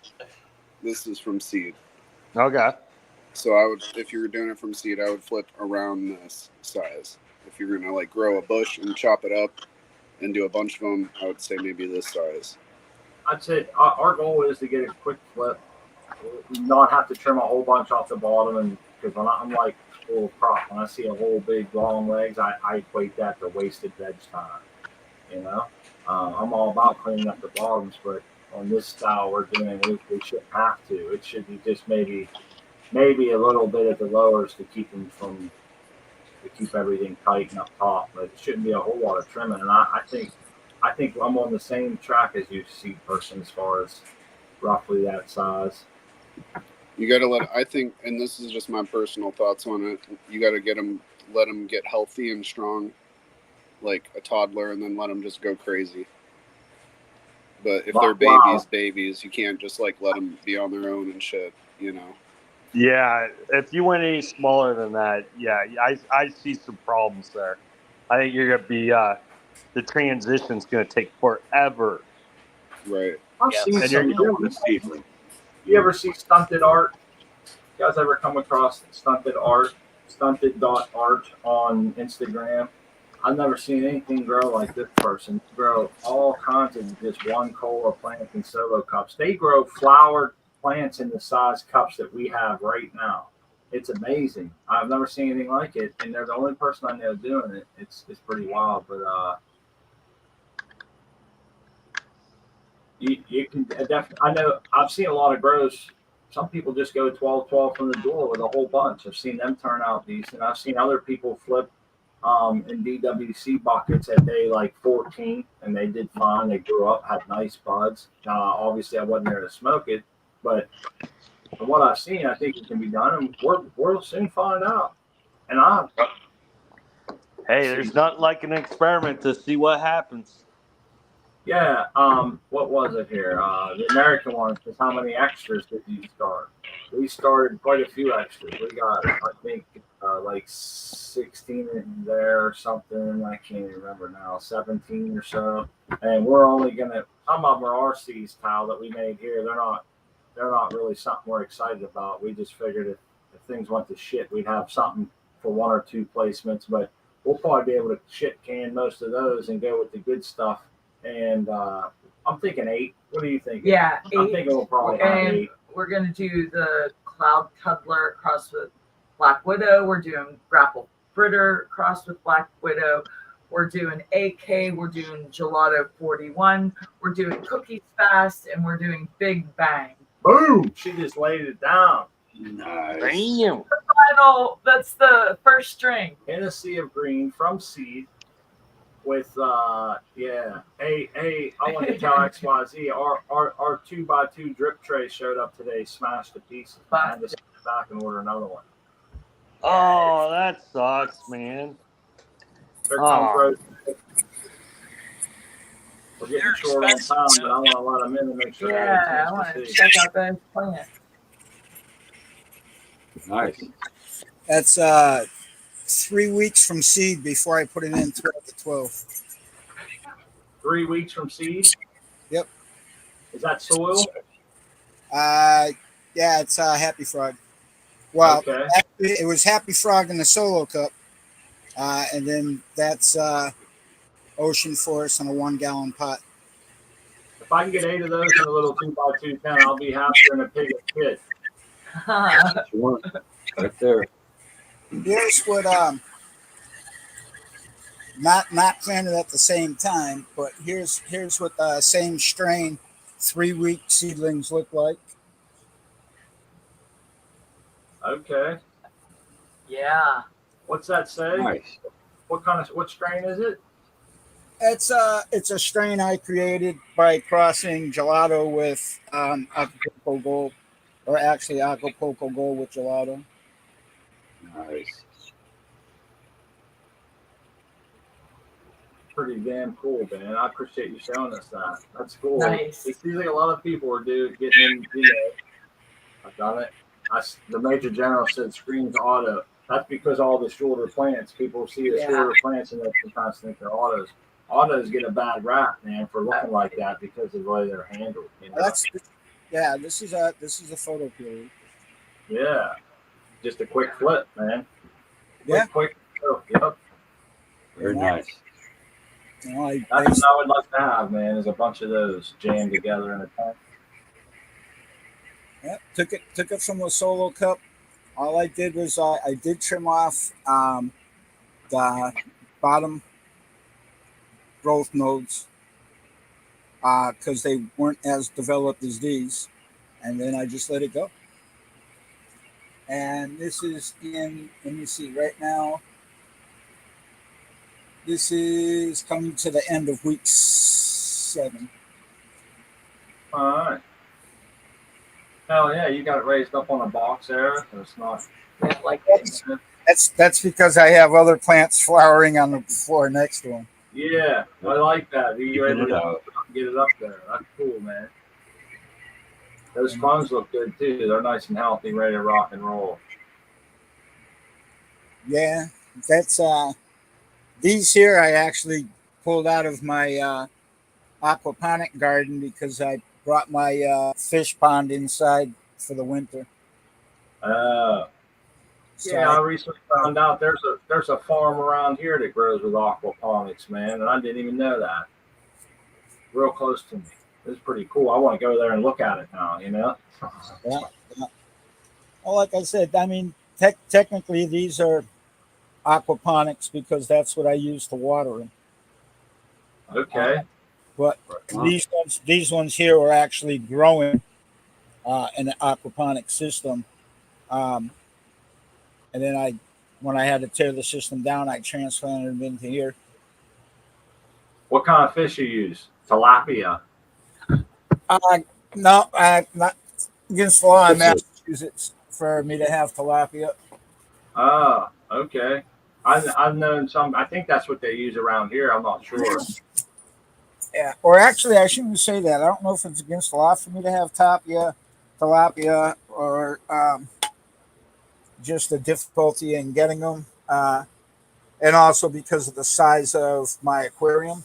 This is from seed. Okay. So if you were doing it from seed, I would flip around this size. If you're gonna like grow a bush and chop it up and do a bunch of them, I would say maybe this size. I'd say our goal is to get a quick flip, not have to trim a whole bunch off the bottom, and because I'm like a little crop. When I see a whole big long legs, I equate that to wasted veg time. I'm all about cleaning up the bottoms, but on this style we're doing, we shouldn't have to. It should be just maybe a little bit at the lowers to keep everything tight and up top, but it shouldn't be a whole lot of trimming. And I think I'm on the same track as you, seed person, as far as roughly that size. You got to I think, and this is just my personal thoughts on it, you got to let them get healthy and strong, like a toddler, and then let them just go crazy. But if they're babies, you can't just like let them be on their own and shit, Yeah, if you went any smaller than that, I see some problems there. I think you're gonna be the transition's gonna take forever. Right. I've seen some. You ever see stunted art? You guys ever come across stunted art on Instagram? I've never seen anything grow like this person. Grow all kinds of just one cola plants in solo cups. They grow flowered plants in the size cups that we have right now. It's amazing. I've never seen anything like it, and they're the only person I know doing it. It's pretty wild, but you can definitely. I know I've seen a lot of grows. Some people just go 12-12 from the door with a whole bunch. I've seen them turn out decent. I've seen other people flip in DWC buckets at day like 14, and they did fine. They grew up, had nice buds. Obviously, I wasn't there to smoke it, but from what I've seen, I think it can be done, and we'll soon find out. And Hey, there's nothing like an experiment to see what happens. yeah, what was it here? The American one says, how many extras did you start? We started quite a few extras. We got, I think, like 16 in there or something. I can't even remember now, 17 or so. And we're only gonna. Some of them are RCs, Kyle, that we made here. They're not really something we're excited about. We just figured if things went to shit, we'd have something for 1 or 2 placements. But we'll probably be able to shit can most of those and go with the good stuff. And I'm thinking 8. What do you think? Yeah, 8. I'm thinking we'll probably have 8. We're gonna do the Cloud Cuddler crossed with Black Widow. We're doing Grapple Fritter crossed with Black Widow. We're doing AK. We're doing Gelato 41. We're doing Cookies Fast, and we're doing Big Bang. Boom! She just laid it down. Nice. Damn. That's the first string. Hennessy of Green from Seed. With hey, I want to tell XYZ our 2x2 drip tray showed up today, smashed to pieces. I had to send it back and order another one. Oh, that sucks, man. There comes Rose. We're getting short on time, but I want to let them in to make sure. Yeah, I want to check out those plants. Nice. That's 3 weeks from seed before I put it in 12 to 12. 3 weeks from seed? Yep. Is that soil? Yeah, it's Happy Frog. Well, okay. It was Happy Frog in the Solo Cup, and then that's Ocean Forest in a 1 gallon pot. If I can get 8 of those in a little 2x2 pen, I'll be happier than a pig at pit. Right there. Here's what not planted at the same time, but here's what the same strain 3-week seedlings look like. Okay. Yeah. What's that say? Nice. What strain is it? It's a strain I created by crossing Gelato with Acapulco Gold, or actually Acapulco Gold with Gelato. Nice. Pretty damn cool, man. I appreciate you showing us that. That's cool. Nice. It seems like a lot of people are getting in. I've done it. The Major General said screens auto. That's because all the shorter plants, people see the shorter plants and they sometimes think they're autos. Autos get a bad rap, man, for looking like that because of the way they're handled. You know? This is a photo period. Yeah. Just a quick flip, man. Quick flip. Yep. Very nice. You know, That's what I would like to have, man, is a bunch of those jammed together in a tank. Yeah, took it from the Solo Cup. All I did was I did trim off the bottom growth nodes because they weren't as developed as these, and then I just let it go. And this is let me see, right now, this is coming to the end of week 7. All right. Hell yeah, you got it raised up on a box there, so it's not like that's because I have other plants flowering on the floor next to them. Yeah, I like that. You're able to get it up there. That's cool, man. Those clones look good too. They're nice and healthy, ready to rock and roll. Yeah, that's these here I actually pulled out of my aquaponic garden because I brought my fish pond inside for the winter. Yeah, I recently found out there's a farm around here that grows with aquaponics, man, and I didn't even know that. Real close to me. It's pretty cool. I want to go there and look at it now, you know? Yeah. Well, like I said, I mean, technically these are aquaponics because that's what I use to water them. Okay. But these ones here are actually growing in an aquaponic system. And then I when I had to tear the system down, I transplanted them into here. What kind of fish you use? Tilapia. No, not against the law in Massachusetts for me to have tilapia. Oh, okay. I've known some. I think that's what they use around here. I'm not sure. Yeah, or actually, I shouldn't say that. I don't know if it's against the law for me to have tilapia, or just the difficulty in getting them, and also because of the size of my aquarium.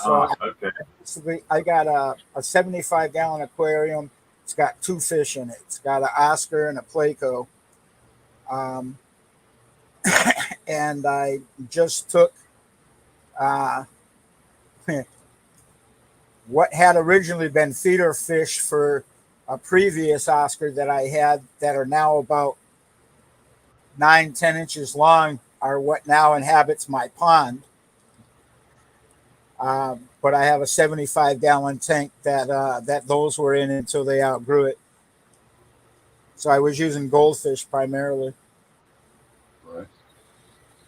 So okay. Basically, I got a 75-gallon aquarium. It's got 2 fish in it. It's got an Oscar and a Placo. And I just took what had originally been feeder fish for a previous Oscar that I had that are now about 9-10 inches long, are what now inhabits my pond. But I have a 75-gallon tank that those were in until they outgrew it. So I was using goldfish primarily.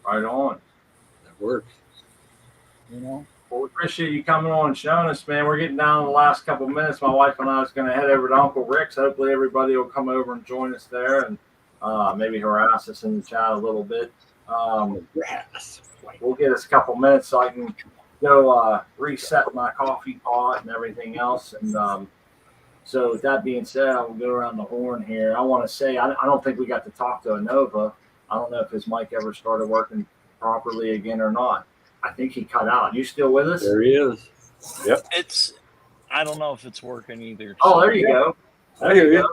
Right on. That works. You know. Well, we appreciate you coming on and showing us, man. We're getting down to the last couple of minutes. My wife and I is going to head over to Uncle Rick's. Hopefully everybody will come over and join us there and maybe harass us in the chat a little bit. We'll get us a couple minutes so I can go reset my coffee pot and everything else. And so with that being said, I will go around the horn here. I want to say I don't think we got to talk to Anova. I don't know if his mic ever started working properly again or not. I think he cut out. You still with us? There he is. Yep. I don't know if it's working either. Oh, there you go. I hear you.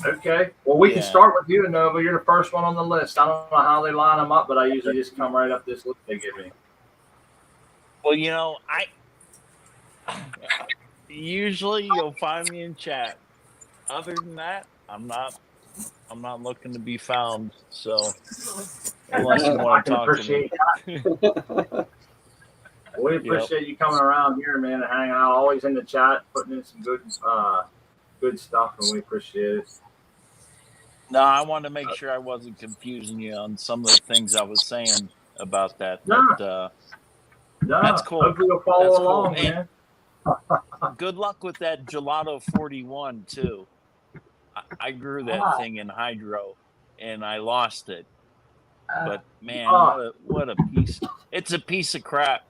Okay. Well, we can start with you, Anova. You're the first one on the list. I don't know how they line them up, but I usually just come right up this list they give me. Well, you know, usually you'll find me in chat. Other than that, I'm not looking to be found. So unless you want to talk to me. We appreciate you coming around here, man, and hanging out. Always in the chat, putting in some good stuff, and we appreciate it. No, I wanted to make sure I wasn't confusing you on some of the things I was saying about that. No. But, no, that's cool. Hopefully you'll follow along, man. Good luck with that Gelato 41 too. I grew that thing in hydro, and I lost it. But man, what a piece! It's a piece of crap.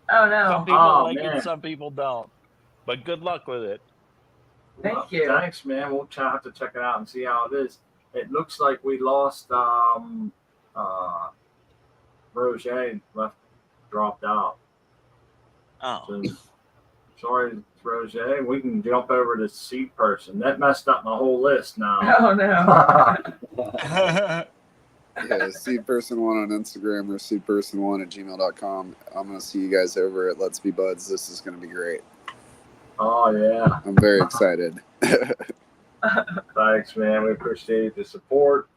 Oh no! Some people like it, some people don't. But good luck with it. Thank you. Thanks, man. We'll have to check it out and see how it is. It looks like we lost Roger dropped out. Oh. So, sorry, Roger. We can jump over to Seed Person. That messed up my whole list now. Oh no. Yeah, seedperson1 on Instagram or seedperson1@gmail.com. I'm going to see you guys over at Let's Be Buds. This is going to be great. Oh, yeah. I'm very excited. Thanks, man. We appreciate the support.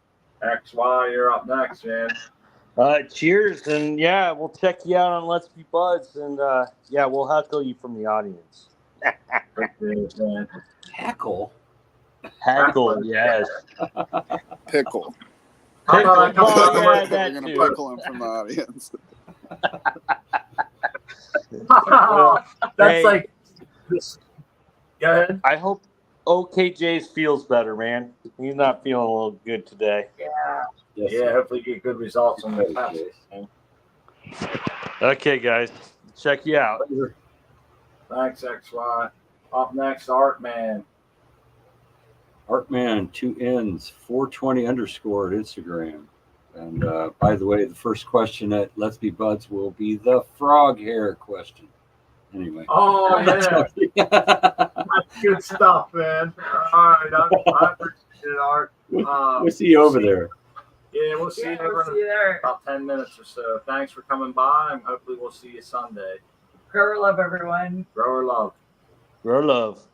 XY, you're up next, man. Cheers, and yeah, we'll check you out on Let's Be Buds, and yeah, we'll heckle you from the audience. Heckle? Heckle, yes. Pickle. Pickle. They're That going to too. pickle him from the audience. That's like this. Go ahead. I hope OKJ's feels better, man. He's not feeling a little good today. Yeah, hopefully get good results on the test. Okay, guys. Check you out. Thanks, XY. Up next, Artman. Artman, 2 N's, 420 _ at Instagram. And by the way, the first question at Let's Be Buds will be the frog hair question. Anyway. Oh, yeah. That's good stuff, man. All right. I appreciate it, Art. We'll see you over there. Yeah, we'll see you over in about 10 minutes or so. Thanks for coming by, and hopefully we'll see you Sunday. Grower love, everyone. Grower love. Grow love.